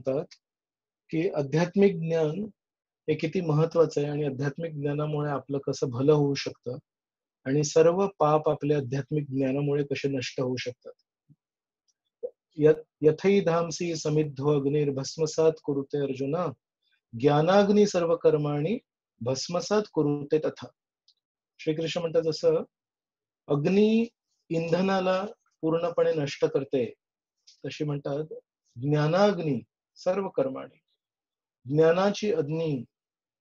सांगतात की आध्यात्मिक ज्ञान हे किती महत्वाचं आहे आणि आध्यात्मिक ज्ञानामुळे आपलं कसं भलं होऊ शकतं आणि सर्व पाप आपल्या आध्यात्मिक ज्ञानामुळे कसे नष्ट होऊ शकतात. यथैधांसी समिद्धो अग्निर्भस्मसात कुरुते अर्जुना, ज्ञानाग्नी सर्व कर्माणी भस्मसात कुरुते तथा. श्रीकृष्ण म्हणतात जसं अग्नी इंधनाला पूर्णपणे नष्ट करते, तशी म्हणतात ज्ञानाग्नी सर्व कर्माणी. ज्ञानाची अग्नी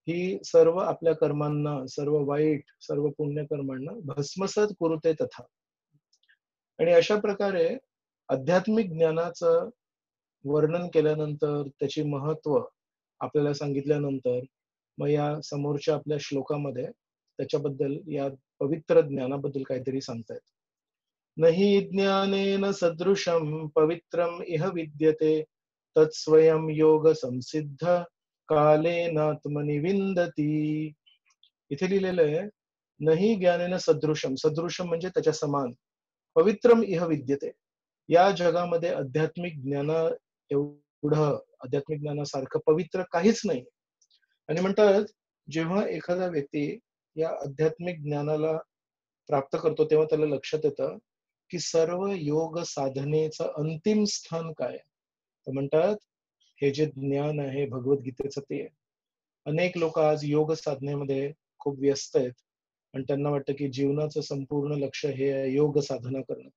ही सर्व आपल्या कर्मांना, सर्व वाईट, सर्व पुण्यकर्मांना भस्मसात कुरुते तथा. आणि अशा प्रकारे आध्यात्मिक ज्ञानाचं वर्णन केल्यानंतर, त्याची महत्व आपल्याला सांगितल्यानंतर, मग या समोरच्या आपल्या श्लोकामध्ये त्याच्याबद्दल, या पवित्र ज्ञानाबद्दल काहीतरी सांगतायत. नहि ज्ञानेन सदृशं पवित्रम इह विद्यते तत्स्वयं योग संसिद्ध कालेनात्मनि विंदती. इथे लिहिलेलं आहे नहि ज्ञानेन सदृशम. सदृशम म्हणजे त्याच्या समान. पवित्रम इह विद्यते. या जगामध्ये आध्यात्मिक ज्ञान एवढं, आध्यात्मिक ज्ञानासारखं पवित्र काहीच नाही. आणि म्हणतात जेव्हा एखादा व्यक्ती या आध्यात्मिक ज्ञानाला प्राप्त करतो तेव्हा त्याला लक्षात येतं की सर्व योग साधनेचं अंतिम स्थान काय. तर म्हणतात हे जे ज्ञान आहे भगवद्गीतेचं ते आहे. अनेक लोक आज योग साधनेमध्ये खूप व्यस्त आहेत आणि त्यांना वाटतं की जीवनाचं संपूर्ण लक्ष हे आहे योग साधना करणं.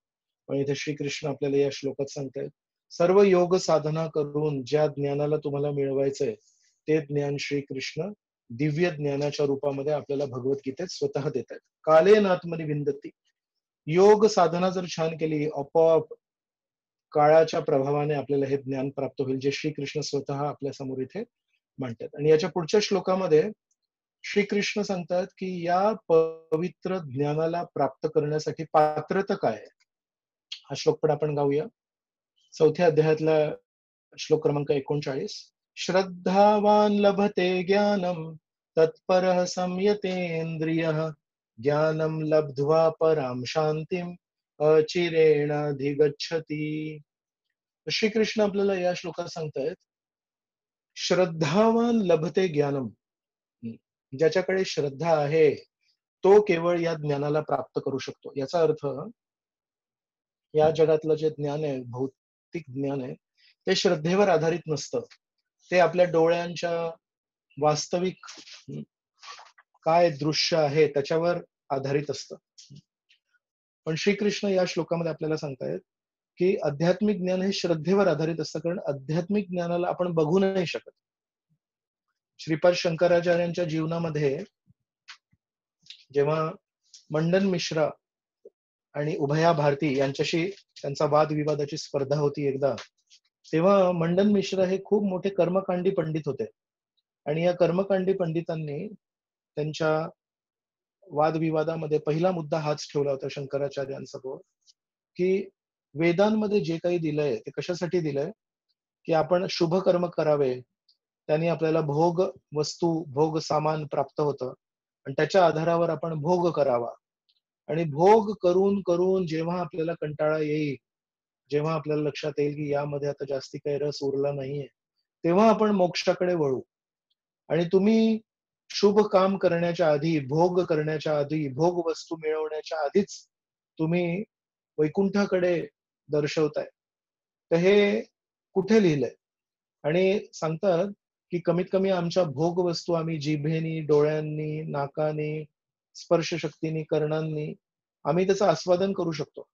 पण इथे श्रीकृष्ण आपल्याला या श्लोकात सांगतायत सर्व योग साधना करून ज्या ज्ञानाला तुम्हाला मिळवायचंय ते ज्ञान श्रीकृष्ण दिव्य ज्ञानाच्या रूपामध्ये आपल्याला भगवद्गीतेत स्वतः देत आहेत. कालेन आत्मनि विंदती. योग साधना जर छान केली, आपोआप काळाच्या प्रभावाने आपल्याला हे ज्ञान प्राप्त होईल, जे श्रीकृष्ण स्वतः आपल्या समोर इथे मांडतात. आणि याच्या पुढच्या श्लोकामध्ये श्रीकृष्ण सांगतात की या पवित्र ज्ञानाला प्राप्त करण्यासाठी पात्रता काय आहे. हा श्लोक पण आपण गाऊया. 4थ्या अध्यायातला श्लोक क्रमांक 39. श्रद्धावान लभते ज्ञानम तत्परः संयतेन्द्रियः ज्ञानम लब्ध्वा पराम शांतीम अचिरेण अधिगच्छति. श्रीकृष्ण आपल्याला या श्लोकात सांगतायत श्रद्धावान लभते ज्ञानम. ज्याच्याकडे श्रद्धा आहे तो केवळ या ज्ञानाला प्राप्त करू शकतो. याचा अर्थ या जगातलं जे ज्ञान आहे, भौतिक ज्ञान आहे, ते श्रद्धेवर आधारित नसतं. ते आपल्या डोळ्यांच्या वास्तविक काय दृश्य आहे त्याच्यावर आधारित असतं. पण श्रीकृष्ण या श्लोकामध्ये आपल्याला सांगतायत की आध्यात्मिक ज्ञान हे श्रद्धेवर आधारित असतं, कारण आध्यात्मिक ज्ञानाला आपण बघू नाही शकत. श्रीपाद शंकराचार्यांच्या जीवनामध्ये जेव्हा मंडन मिश्रा आणि उभया भारती यांच्याशी त्यांचा वादविवादाची स्पर्धा होती एकदा, तेव्हा मंडन मिश्रा हे खूप मोठे कर्मकांडी पंडित होते. आणि या कर्मकांडी पंडितांनी त्यांच्या वादविवादामध्ये पहिला मुद्दा हाच ठेवला होता शंकराचार्यांसमोर की वेदांमध्ये जे काही दिलंय ते कशासाठी दिलंय की आपण शुभ कर्म करावे, त्यांनी आपल्याला भोग वस्तू, भोग सामान प्राप्त होतं आणि त्याच्या आधारावर आपण भोग करावा. आणि भोग करून करून जेव्हा आपल्याला कंटाळा येईल, जेव्हा आपल्याला लक्षात येईल की यामध्ये आता जास्ती काही रस उरला नाहीये, तेव्हा आपण मोक्षाकडे वळू. आणि तुम्ही शुभ काम करण्याच्या आधी, भोग करण्याच्या आधी, भोग वस्तू मिळवण्याच्या आधीच तुम्ही वैकुंठाकडे दर्शवताय. तर हे कुठे लिहिलंय. आणि सांगतात की कमीत कमी आमच्या भोग वस्तू आम्ही जिभेनी, डोळ्यांनी, नाकानी, स्पर्श शक्तीनी, कर्णांनी आम्ही त्याचं आस्वादन करू शकतो.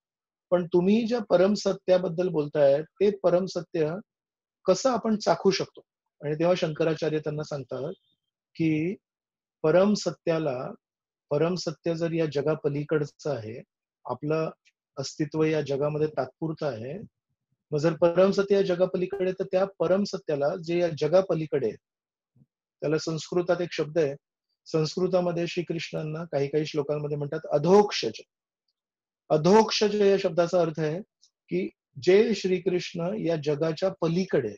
पण तुम्ही ज्या परमसत्याबद्दल बोलताय ते परमसत्य कसं आपण चाखू शकतो. आणि तेव्हा शंकराचार्य त्यांना सांगतात की परमसत्याला, परमसत्य जर या जगापलीकडचं आहे, आपलं अस्तित्व या जगामध्ये तात्पुरतं आहे, मग जर परमसत्य या जगापलीकडे, तर त्या परमसत्याला जे या जगापलीकडे, त्याला संस्कृतात एक शब्द आहे, संस्कृतामध्ये श्रीकृष्णांना काही काही श्लोकांमध्ये म्हणतात अधोक्षज. अधोक्षज या शब्दाचा अर्थ आहे की जे श्रीकृष्ण या जगाच्या पलीकडे,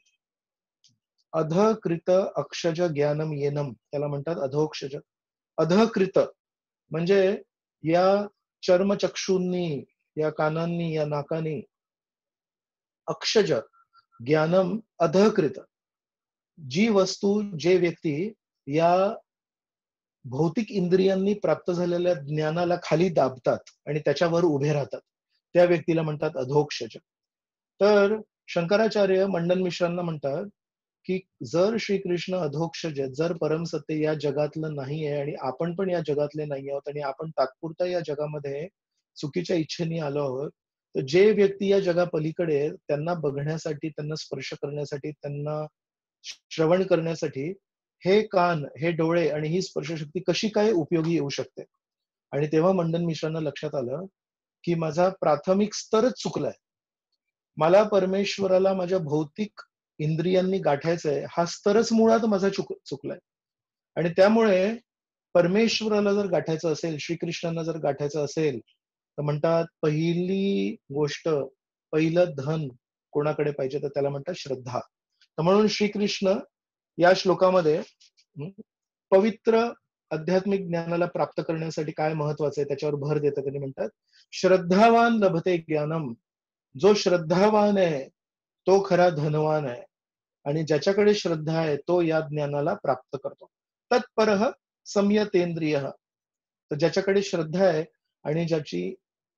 अधकृत अक्षज ज्ञानम येनम, त्याला म्हणतात अधोक्षज. अधकृत म्हणजे या चर्मचक्षूंनी, या कानांनी, या नाकानी, अक्षज ज्ञानम अधकृत जी वस्तू, जे व्यक्ती या भौतिक इंद्रियांनी प्राप्त झालेल्या ज्ञानाला खाली दाबतात आणि त्याच्यावर उभे राहतात, त्या व्यक्तीला म्हणतात अधोक्षज. तर शंकराचार्य मंडन मिश्रांना म्हणतात की जर श्रीकृष्ण अधोक्षज आहेत, जर परमसत्य या जगातलं नाही आहे आणि आपण पण या जगातले नाही आहोत आणि आपण तात्पुरता या जगामध्ये चुकीच्या इच्छेने आलो आहोत, तर जे व्यक्ती या जगापलीकडे आहेत, त्यांना बघण्यासाठी, त्यांना स्पर्श करण्यासाठी, त्यांना श्रवण करण्यासाठी हे कान, हे डोळे आणि ही स्पर्शशक्ती कशी काय उपयोगी येऊ शकते. आणि तेव्हा मंडन मिश्रांना लक्षात आलं की माझा प्राथमिक स्तरच चुकलाय. मला परमेश्वराला माझ्या भौतिक इंद्रियांनी गाठायचंय, हा स्तरच मुळात माझा चुकलाय. आणि त्यामुळे परमेश्वराला जर गाठायचं असेल, श्रीकृष्णांना जर गाठायचं असेल, तर म्हणतात पहिली गोष्ट, पहिलं धन कोणाकडे पाहिजे, तर त्याला म्हणतात श्रद्धा. तर म्हणून श्रीकृष्ण या श्लोकामध्ये पवित्र आध्यात्मिक ज्ञानाला प्राप्त करण्यासाठी काय महत्वाचं आहे त्याच्यावर भर देतात. त्यांनी म्हणतात श्रद्धावान लभते ज्ञानम. जो श्रद्धावान आहे तो खरा धनवान आहे आणि ज्याच्याकडे श्रद्धा आहे तो या ज्ञानाला प्राप्त करतो. तत्परः संयतेंद्रिय. तर ज्याच्याकडे श्रद्धा आहे आणि ज्याची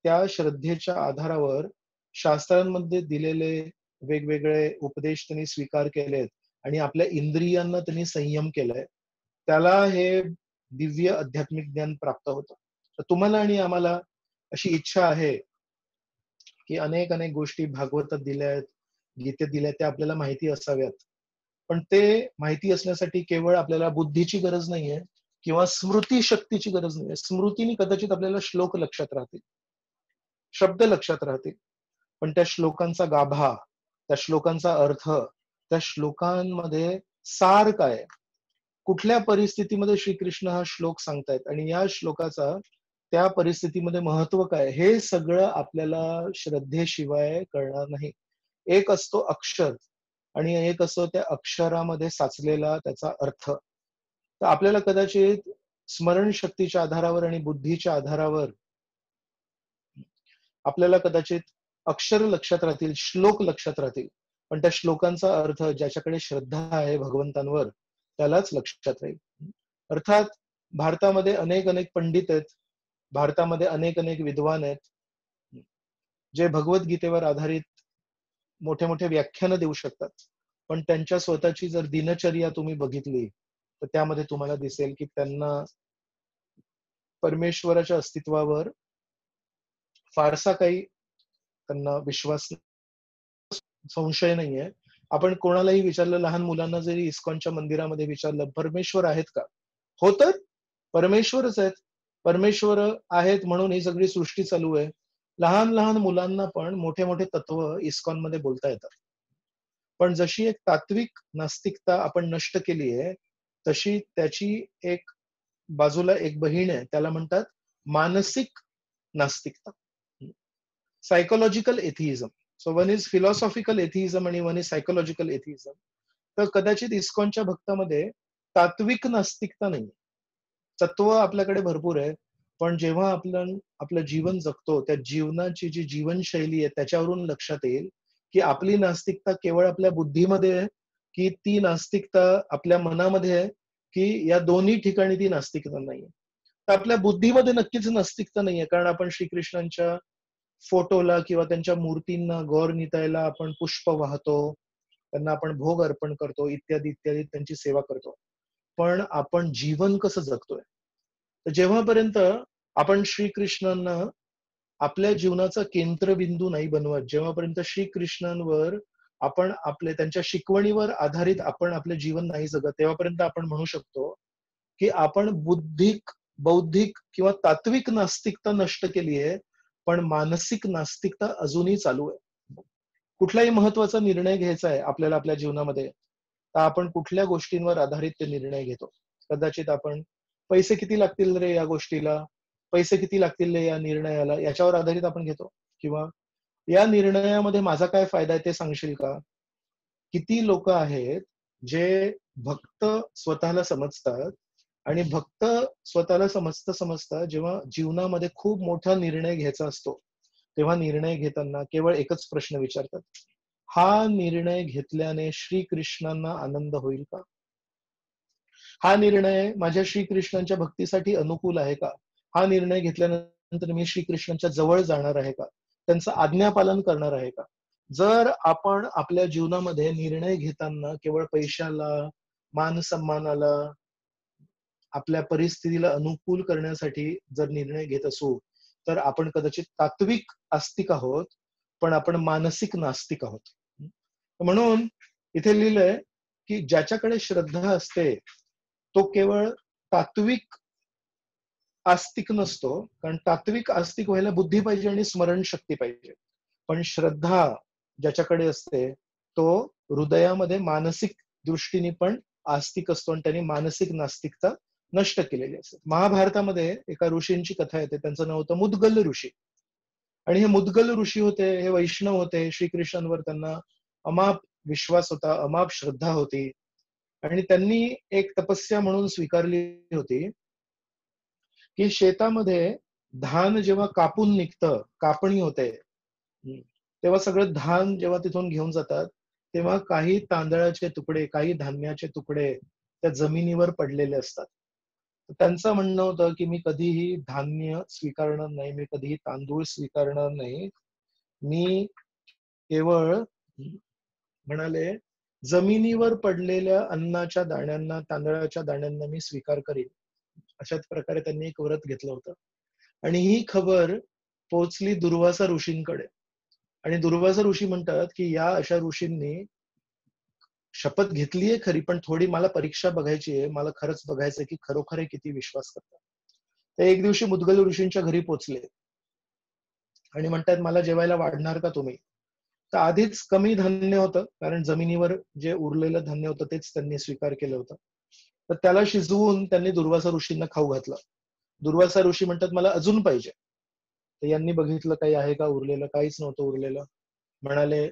त्या श्रद्धेच्या आधारावर शास्त्रांमध्ये दिलेले वेगवेगळे उपदेश त्यांनी स्वीकार केलेत आणि आपल्या इंद्रियांना त्यांनी संयम केलाय, त्याला हे दिव्य आध्यात्मिक ज्ञान प्राप्त होतं. तर तुम्हाला आणि आम्हाला अशी इच्छा आहे की अनेक अनेक गोष्टी भागवतात दिल्या आहेत, गीतेत दिल्या आहेत, त्या आपल्याला माहिती असाव्यात. पण ते माहिती असण्यासाठी केवळ आपल्याला बुद्धीची गरज नाहीये किंवा स्मृती शक्तीची गरज नाहीये. स्मृतीने कदाचित आपल्याला श्लोक लक्षात राहतील, शब्द लक्षात राहतील, पण त्या श्लोकांचा गाभा, त्या श्लोकांचा अर्थ, त्या श्लोकांमध्ये सार काय, कुठल्या परिस्थितीमध्ये श्रीकृष्ण हा श्लोक सांगतायत आणि या श्लोकाचा त्या परिस्थितीमध्ये महत्व काय, हे सगळं आपल्याला श्रद्धेशिवाय कळणार नाही. एक असतो अक्षर आणि एक असतो त्या अक्षरामध्ये साचलेला त्याचा अर्थ. तर आपल्याला कदाचित स्मरणशक्तीच्या आधारावर आणि बुद्धीच्या आधारावर आपल्याला कदाचित अक्षर लक्षात राहतील, श्लोक लक्षात राहतील, पण त्या श्लोकांचा अर्थ ज्याच्याकडे श्रद्धा आहे भगवंतांवर त्यालाच लक्षात राहील. अर्थात भारतामध्ये अनेक अनेक पंडित आहेत, भारतामध्ये अनेक अनेक विद्वान आहेत, जे भगवद्गीतेवर आधारित मोठे मोठे व्याख्यान देऊ शकतात. पण त्यांच्या स्वतःची जर दिनचर्या तुम्ही बघितली तर त्यामध्ये तुम्हाला दिसेल की त्यांना परमेश्वराच्या अस्तित्वावर फारसा काही त्यांना विश्वास, संशय नाहीये. आपण कोणालाही विचारलं, लहान मुलांना जरी इस्कॉनच्या मंदिरामध्ये विचारलं परमेश्वर आहेत का, हो तर परमेश्वरच आहेत. परमेश्वर आहेत म्हणून ही सगळी सृष्टी चालू आहे. लहान लहान मुलांना पण मोठे मोठे तत्व इस्कॉन मध्ये बोलता येतात. पण जशी एक तात्विक नास्तिकता आपण नष्ट केली आहे, तशी त्याची एक बाजूला एक बहीण आहे, त्याला म्हणतात मानसिक नास्तिकता, psychological atheism. So one is philosophical atheism आणि वन इज सायकोलॉजिकल एथिइझम. तर कदाचित इस्कॉनच्या भक्तामध्ये तात्विक नास्तिकता नाही, तत्व आपल्याकडे भरपूर आहे, पण जेव्हा आपण आपलं जीवन जगतो त्या जीवनाची जी जीवनशैली आहे त्याच्यावरून लक्षात येईल की आपली नास्तिकता केवळ आपल्या बुद्धीमध्ये आहे की ती नास्तिकता आपल्या मनामध्ये आहे, की या दोन्ही ठिकाणी ती नास्तिकता नाहीये. तर आपल्या बुद्धीमध्ये नक्कीच नास्तिकता नाहीये, कारण आपण श्रीकृष्णांच्या फोटोला किंवा त्यांच्या मूर्तींना गौर नितायला आपण पुष्प वाहतो, त्यांना आपण भोग अर्पण करतो, इत्यादी इत्यादी त्यांची सेवा करतो. पण आपण जीवन कसं जगतोय, तर जेव्हापर्यंत आपण श्रीकृष्णांना आपल्या जीवनाचा केंद्रबिंदू नाही बनवत, जेव्हापर्यंत श्रीकृष्णांवर आपण आपले त्यांच्या शिकवणीवर आधारित आपण आपले जीवन नाही जगत, तेव्हापर्यंत आपण म्हणू शकतो की आपण बुद्धिक, बौद्धिक किंवा तात्विक नास्तिकता नष्ट केली आहे, पण मानसिक नास्तिकता अजूनही चालू आहे. कुठलाही महत्वाचा निर्णय घ्यायचा आहे आपल्याला आपल्या जीवनामध्ये, तर आपण कुठल्या गोष्टींवर आधारित ते निर्णय घेतो. कदाचित आपण पैसे किती लागतील रे या गोष्टीला, पैसे किती लागतील रे या निर्णयाला, याच्यावर आधारित आपण घेतो. किंवा या निर्णयामध्ये माझा काय फायदा आहे ते सांगशील का. किती लोक आहेत जे भक्त स्वतःला समजतात आणि भक्त स्वतःला समजता समजता जेव्हा जीवनामध्ये खूप मोठा निर्णय घ्यायचा असतो, तेव्हा निर्णय घेताना केवळ एकच प्रश्न विचारतात, हा निर्णय घेतल्याने श्रीकृष्णांना आनंद होईल का? हा निर्णय माझ्या श्रीकृष्णांच्या भक्तीसाठी अनुकूल आहे का? हा निर्णय घेतल्यानंतर मी श्रीकृष्णांच्या जवळ जाणार आहे का? त्यांचं आज्ञापालन करणार आहे का? जर आपण आपल्या जीवनामध्ये निर्णय घेताना केवळ पैशाला, मान सन्मानाला, आपल्या परिस्थितीला अनुकूल करण्यासाठी जर निर्णय घेत असू, तर आपण कदाचित तात्विक आस्तिक आहोत, पण आपण मानसिक नास्तिक आहोत. म्हणून इथे लिहिलंय की ज्याच्याकडे श्रद्धा असते तो केवळ तात्विक आस्तिक नसतो, कारण तात्विक आस्तिक व्हायला बुद्धी पाहिजे आणि स्मरणशक्ती पाहिजे. पण श्रद्धा ज्याच्याकडे असते तो हृदयामध्ये मानसिक दृष्टीने पण आस्तिक असतो आणि त्यांनी मानसिक नास्तिकता नष्ट केलेली असते. महाभारतामध्ये एका ऋषींची कथा येते, त्यांचं नाव होतं मुद्गल ऋषी. आणि हे मुद्गल ऋषी होते, हे वैष्णव होते, श्रीकृष्णांवर त्यांना अमाप विश्वास होता, अमाप श्रद्धा होती. आणि त्यांनी एक तपस्या म्हणून स्वीकारली होती की शेतामध्ये धान जेव्हा कापून निघतं, कापणी होते, तेव्हा सगळं धान जेव्हा तिथून घेऊन जातात, तेव्हा काही तांदळाचे तुकडे, काही धान्याचे तुकडे त्या जमिनीवर पडलेले असतात. त्यांचं म्हणणं होतं की मी कधीही धान्य स्वीकारणार नाही, मी कधीही तांदूळ स्वीकारणार नाही, मी केवळ म्हणाले जमिनीवर पडलेल्या अन्नाच्या दाण्यांना, तांदळाच्या दाण्यांना मी स्वीकार करीन. अशाच प्रकारे त्यांनी एक व्रत घेतलं होतं. आणि ही खबर पोहोचली दुर्वासा ऋषींकडे. आणि दुर्वासा ऋषी म्हणतात की या अशा ऋषींनी शपथ घेतलीये खरी, पण थोडी मला परीक्षा बघायची आहे, मला खरंच बघायचंय की खरोखर हे किती विश्वास करतात. ते एक दिवशी मुद्गल ऋषींच्या घरी पोहोचले आणि म्हणतात मला जेवायला वाढणार का तुम्ही? तर आधीच कमी धान्य होतं, कारण जमिनीवर जे उरलेलं धान्य होतं तेच त्यांनी स्वीकार केलं होतं. तर त्याला शिजवून त्यांनी दुर्वासा ऋषींना खाऊ घातलं. दुर्वासा ऋषी म्हणतात मला अजून पाहिजे. तर यांनी बघितलं काही आहे का उरलेलं, काहीच नव्हतं उरलेलं. म्हणाले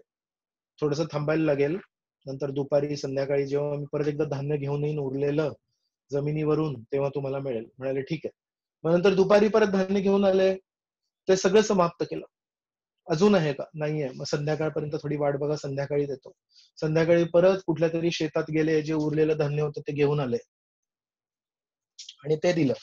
थोडस थांबायला लागेल, नंतर दुपारी संध्याकाळी जेव्हा मी परत एकदा धान्य घेऊन येईन उरलेलं जमिनीवरून, तेव्हा तुम्हाला मिळेल. म्हणाले ठीक आहे. मग नंतर दुपारी परत धान्य घेऊन आले, ते सगळं समाप्त केलं. अजून आहे का? नाहीये. मग संध्याकाळपर्यंत थोडी वाट बघा, संध्याकाळी देतो. संध्याकाळी परत कुठल्या तरी शेतात गेले, जे उरलेलं धान्य होतं ते घेऊन आले आणि ते दिलं.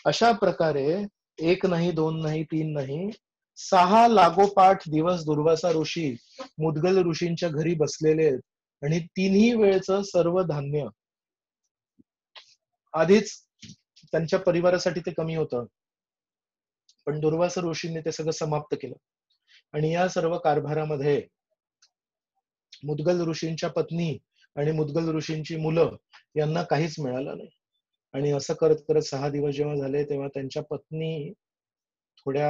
अशा प्रकारे एक नाही, दोन नाही, तीन नाही, 6 लागोपाठ दिवस दुर्वासा ऋषी मुद्गल ऋषींच्या घरी बसलेले आहेत. आणि तिन्ही वेळचं सर्व धान्य आधीच त्यांच्या परिवारासाठी ते कमी होतं, पण दुर्वासा ऋषींनी ते सगळं समाप्त केलं. आणि या सर्व कारभारामध्ये मुद्गल ऋषींच्या पत्नी आणि मुद्गल ऋषींची मुलं यांना काहीच मिळालं नाही. आणि असं करत करत 6 दिवस जेव्हा झाले, तेव्हा त्यांच्या पत्नी थोड्या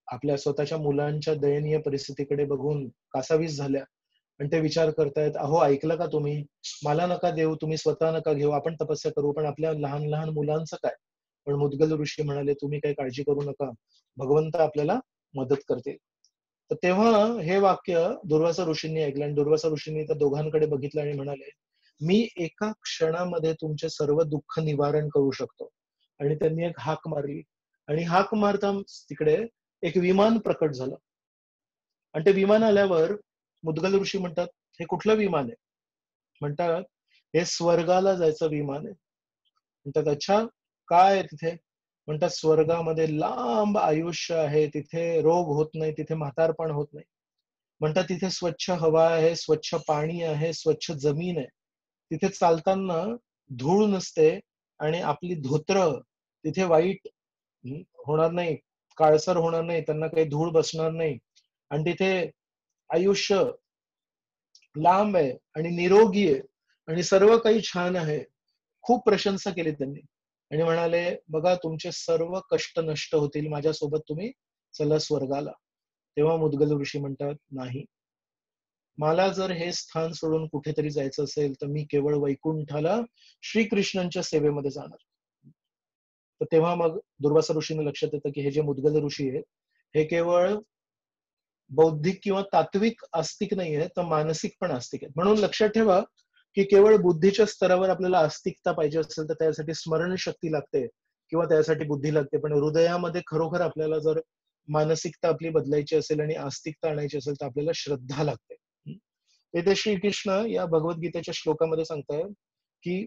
आपल्या स्वतःच्या मुलांच्या दयनीय परिस्थितीकडे बघून कासावीस झाल्या. आणि ते विचार करतायत, अहो ऐकलं का तुम्ही? मला नका देऊ, तुम्ही स्वतः नका घेऊ, आपण तपस्या करू, पण आपल्या लहान लहान मुलांचं काय? पण मुद्गल ऋषी म्हणाले तुम्ही काही काळजी करू नका, भगवंत आपल्याला मदत करतील. तर तेव्हा हे वाक्य दुर्वासा ऋषींनी ऐकलं आणि दुर्वासा ऋषींनी त्या दोघांकडे बघितलं आणि म्हणाले मी एका क्षणामध्ये तुमचे सर्व दुःख निवारण करू शकतो. आणि त्यांनी एक हाक मारली आणि हाक मारता तिकडे एक विमान प्रकट झालं. आणि ते विमान आल्यावर मुद्गल ऋषी म्हणतात हे कुठलं विमान आहे? म्हणतात हे स्वर्गाला जायचं विमान आहे. म्हणतात अच्छा, काय आहे तिथे? म्हणतात स्वर्गामध्ये लांब आयुष्य आहे, तिथे रोग होत नाही, तिथे म्हातारपण होत नाही. म्हणतात तिथे स्वच्छ हवा आहे, स्वच्छ पाणी आहे, स्वच्छ जमीन आहे. तिथे चालताना धूळ नसते आणि आपली धोत्र तिथे वाईट होणार नाही, काळसर होणार नाही, त्यांना काही धूळ बसणार नाही. आणि तिथे आयुष्य लांब आहे आणि निरोगी आहे आणि सर्व काही छान आहे. खूप प्रशंसा केली त्यांनी आणि म्हणाले बघा तुमचे सर्व कष्ट नष्ट होतील, माझ्यासोबत तुम्ही चला स्वर्गाला. तेव्हा मुद्गल ऋषी म्हणतात नाही, मला जर हे स्थान सोडून कुठेतरी जायचं असेल तर मी केवळ वैकुंठाला श्रीकृष्णांच्या सेवेमध्ये जाणार. तर तेव्हा मग दुर्वासा ऋषीने लक्षात येतं की हे जे मुद्गल ऋषी आहेत हे केवळ बौद्धिक किंवा तात्विक आस्तिक नाही आहेत, तर मानसिक पण आस्तिक आहेत. म्हणून लक्षात ठेवा की केवळ बुद्धीच्या स्तरावर आपल्याला आस्तिकता पाहिजे असेल तर त्यासाठी स्मरणशक्ती लागते किंवा त्यासाठी बुद्धी लागते, पण हृदयामध्ये खरोखर आपल्याला जर मानसिकता आपली बदलायची असेल आणि आस्तिकता आणायची असेल तर आपल्याला श्रद्धा लागते. येथे श्रीकृष्ण या भगवद्गीतेच्या श्लोकामध्ये सांगतायत की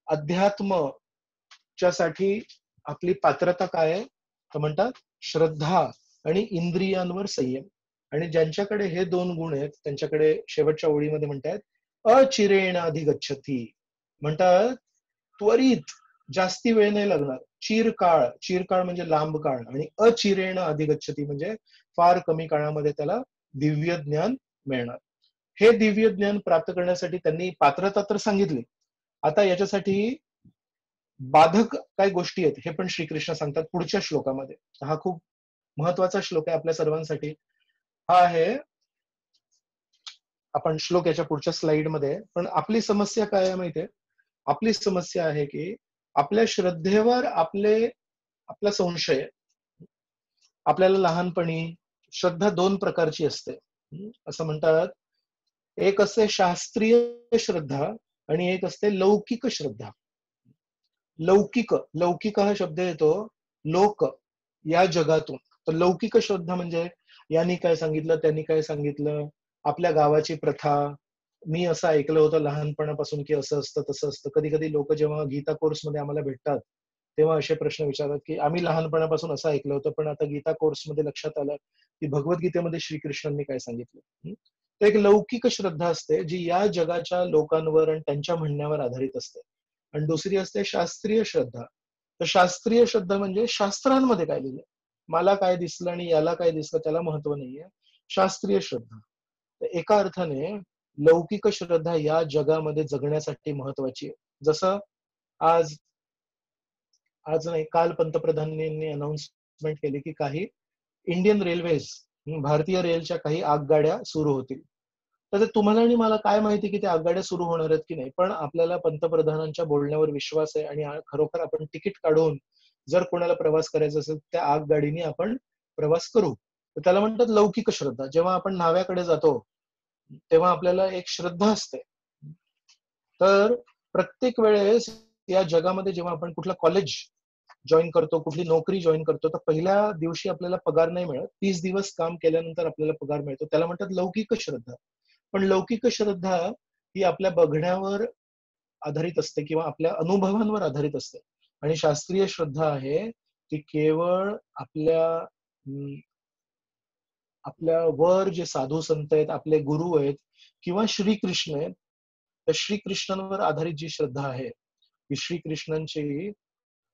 अध्यात्मच्या साठी आपली पात्रता काय आहे, तर म्हणतात श्रद्धा आणि इंद्रियांवर संयम. आणि ज्यांच्याकडे हे दोन गुण आहेत त्यांच्याकडे शेवटच्या ओळीमध्ये म्हणतात अचिरेण अधिगच्छती, म्हणतात त्वरित, जास्ती वेळ नाही लागणार, चिरकाळ, चिरकाळ म्हणजे लांब काळ, आणि अचिरेण अधिगच्छती म्हणजे फार कमी काळामध्ये त्याला दिव्य ज्ञान मिळणार. हे दिव्य ज्ञान प्राप्त करण्यासाठी त्यांनी पात्रता तर सांगितली, आता याच्यासाठी बाधक काय गोष्टी आहेत हे पण श्रीकृष्ण सांगतात पुढच्या श्लोकामध्ये. हा खूप महत्वाचा श्लोक आहे आपल्या सर्वांसाठी. हा आहे, आपण श्लोक याच्या पुढच्या स्लाइड मध्ये. पण आपली समस्या काय आहे माहितीये, आपली समस्या आहे की आपल्या श्रद्धेवर आपला संशय. आपल्याला लहानपणी श्रद्धा दोन प्रकारची असते. असं म्हणतात, एक असते शास्त्रीय श्रद्धा आणि एक असते लौकिक श्रद्धा. लौकिक, लौकिक हा शब्द येतो लोक, या जगातून. तर लौकिक श्रद्धा म्हणजे यांनी काय सांगितलं, त्यांनी काय सांगितलं, आपल्या गावाची प्रथा, मी असं ऐकलं होतं लहानपणापासून की असं असतं तसं असतं. कधी कधी लोक जेव्हा गीता कोर्स मध्ये आम्हाला भेटतात तेव्हा असे प्रश्न विचारतात की आम्ही लहानपणापासून असं ऐकलं होतं, पण आता गीता कोर्स मध्ये लक्षात आलं की भगवद्गीतेमध्ये श्रीकृष्णांनी काय सांगितलं. तर एक लौकिक श्रद्धा असते जी या जगाच्या लोकांवर आणि त्यांच्या म्हणण्यावर आधारित असते. आणि दुसरी असते शास्त्रीय श्रद्धा. तर शास्त्रीय श्रद्धा म्हणजे शास्त्रांमध्ये काय लिहिलंय, मला काय दिसलं आणि याला काय दिसलं त्याला महत्व नाहीये, शास्त्रीय श्रद्धा. तर एका अर्थाने लौकिक श्रद्धा या जगामध्ये जगण्यासाठी महत्वाची आहे. जसं आज आज नाही, काल पंतप्रधानांनी अनाउन्समेंट केली की काही इंडियन रेल्वेज, भारतीय रेलच्या काही आगगाड्या सुरू होतील. तर ते तुम्हाला आणि मला काय माहिती की त्या आगगाड्या सुरू होणार आहेत की नाही, पण आपल्याला पंतप्रधानांच्या बोलण्यावर विश्वास आहे आणि खरोखर आपण तिकीट काढून जर कोणाला प्रवास करायचा असेल त्या आगगाडीने आपण प्रवास करू. तर त्याला म्हणतात लौकिक श्रद्धा. जेव्हा आपण न्हाव्याकडे जातो तेव्हा आपल्याला एक श्रद्धा असते. तर प्रत्येक वेळेस या जगामध्ये जेव्हा आपण कुठलं कॉलेज जॉईन करतो, कुठली नोकरी जॉईन करतो, तर पहिल्या दिवशी आपल्याला पगार नाही मिळत, 30 दिवस काम केल्यानंतर आपल्याला पगार मिळतो. त्याला म्हणतात लौकिक श्रद्धा. पण लौकिक श्रद्धा ही आपल्या बघण्यावर आधारित असते किंवा आपल्या अनुभवांवर आधारित असते. आणि शास्त्रीय श्रद्धा आहे ती केवळ आपल्या वर जे साधू संत आहेत, आपले गुरु आहेत किंवा श्रीकृष्ण आहेत, त्या श्रीकृष्णांवर आधारित जी श्रद्धा आहे, की श्रीकृष्णांची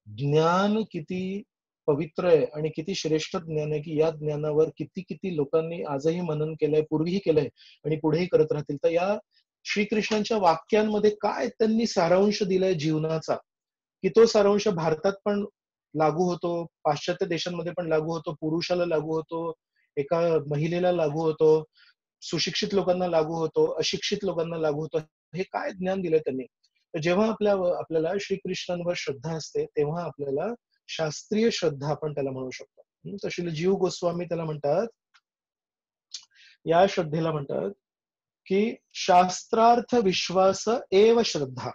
ज्ञान किती पवित्र आहे आणि किती श्रेष्ठ ज्ञान आहे की या ज्ञानावर किती किती लोकांनी आजही मनन केलंय, पूर्वीही केलंय आणि पुढेही करत राहतील. तर या श्रीकृष्णांच्या वाक्यांमध्ये काय त्यांनी सारांश दिलाय जीवनाचा, की तो सारांश भारतात पण लागू होतो, पाश्चात्य देशांमध्ये पण लागू होतो, पुरुषाला लागू होतो, एका महिलेला लागू होतो, सुशिक्षित लोकांना लागू होतो, अशिक्षित लोकांना लागू होतो. हे काय ज्ञान दिलंय त्यांनी. तर जेव्हा आपल्याला श्रीकृष्णांवर श्रद्धा असते तेव्हा आपल्याला शास्त्रीय श्रद्धा आपण त्याला म्हणू शकतो. तशी जीव गोस्वामी त्याला म्हणतात, या श्रद्धेला म्हणतात की शास्त्रार्थ विश्वास एव श्रद्धा.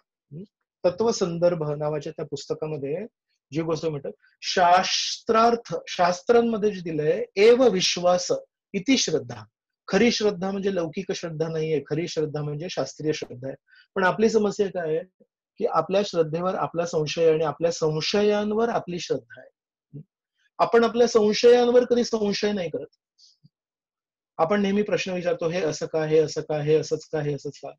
तत्वसंदर्भ नावाच्या त्या पुस्तकामध्ये जीव गोस्वामी म्हणतात शास्त्रार्थ, शास्त्रांमध्ये जे दिलंय एव विश्वास इति श्रद्धा. खरी श्रद्धा म्हणजे लौकिक श्रद्धा नाहीये, खरी श्रद्धा म्हणजे शास्त्रीय श्रद्धा आहे. पण आपली समस्या काय आहे की आपल्या श्रद्धेवर आपला संशय आणि आपल्या संशयांवर आपली श्रद्धा आहे. आपण आपल्या संशयांवर कधी संशय नाही करत. आपण नेहमी प्रश्न विचारतो, हे असं का, हे असं का, हे असंच का, हे असंच का.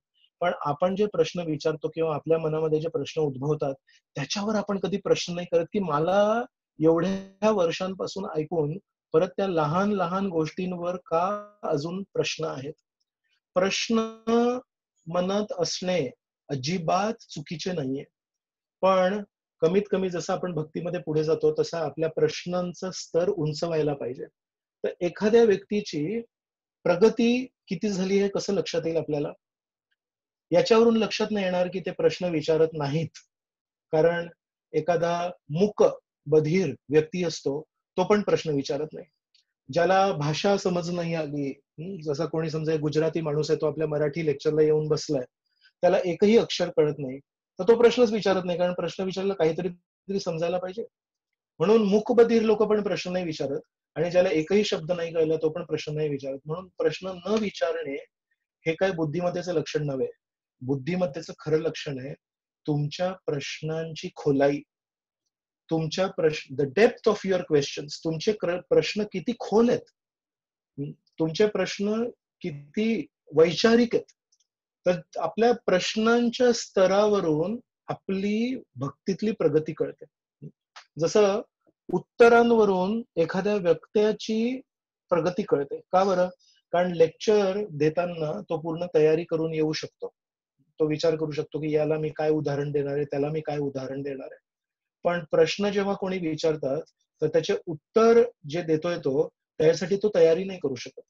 पण आपण जे प्रश्न विचारतो किंवा आपल्या मनामध्ये जे प्रश्न उद्भवतात त्याच्यावर आपण कधी प्रश्न नाही करत की मला एवढ्या वर्षांपासून ऐकून परत त्या लहान लहान गोष्टींवर का अजून प्रश्न आहेत. प्रश्न मनात असणे अजिबात चुकीचे नाहीये, पण कमीत कमी जसं आपण भक्तीमध्ये पुढे जातो तसं आपल्या प्रश्नांचं स्तर उंचवायला पाहिजे. तर एखाद्या व्यक्तीची प्रगती किती झाली हे कसं लक्षात येईल आपल्याला, याच्यावरून लक्षात नाही येणार की ते प्रश्न विचारत नाहीत. कारण एखादा मूक बधीर व्यक्ती असतो तो पण प्रश्न विचारत नाही. ज्याला भाषा समज नाही आली, जसा कोणी समजा गुजराती माणूस आहे, तो आपल्या मराठी लेक्चरला येऊन बसलाय, त्याला एकही अक्षर कळत नाही, तर तो प्रश्नच विचारत नाही. कारण प्रश्न विचारला काहीतरी समजायला पाहिजे. म्हणून मूकबधीर लोक पण प्रश्न नाही विचारत आणि ज्याला एकही शब्द नाही कळला तो पण प्रश्न नाही विचारत. म्हणून प्रश्न न विचारणे हे काय बुद्धिमत्तेचं लक्षण नव्हे. बुद्धिमत्तेचं खरं लक्षण आहे तुमच्या प्रश्नांची खोलाई, तुमच्या प्रश्न, the depth of your questions, तुमचे प्रश्न किती खोल आहेत, तुमचे प्रश्न किती वैचारिक आहेत. तर आपल्या प्रश्नांच्या स्तरावरून आपली भक्तीतली प्रगती कळते. जसं उत्तरांवरून एखाद्या व्यक्तीची प्रगती कळते. का बरं? कारण लेक्चर देताना तो पूर्ण तयारी करून येऊ शकतो. तो विचार करू शकतो की याला मी काय उदाहरण देणार आहे, त्याला मी काय उदाहरण देणार आहे. पण प्रश्न जेव्हा कोणी विचारतात तर त्याचे उत्तर जे देतोय तो, त्यासाठी तो तयारी नाही करू शकत.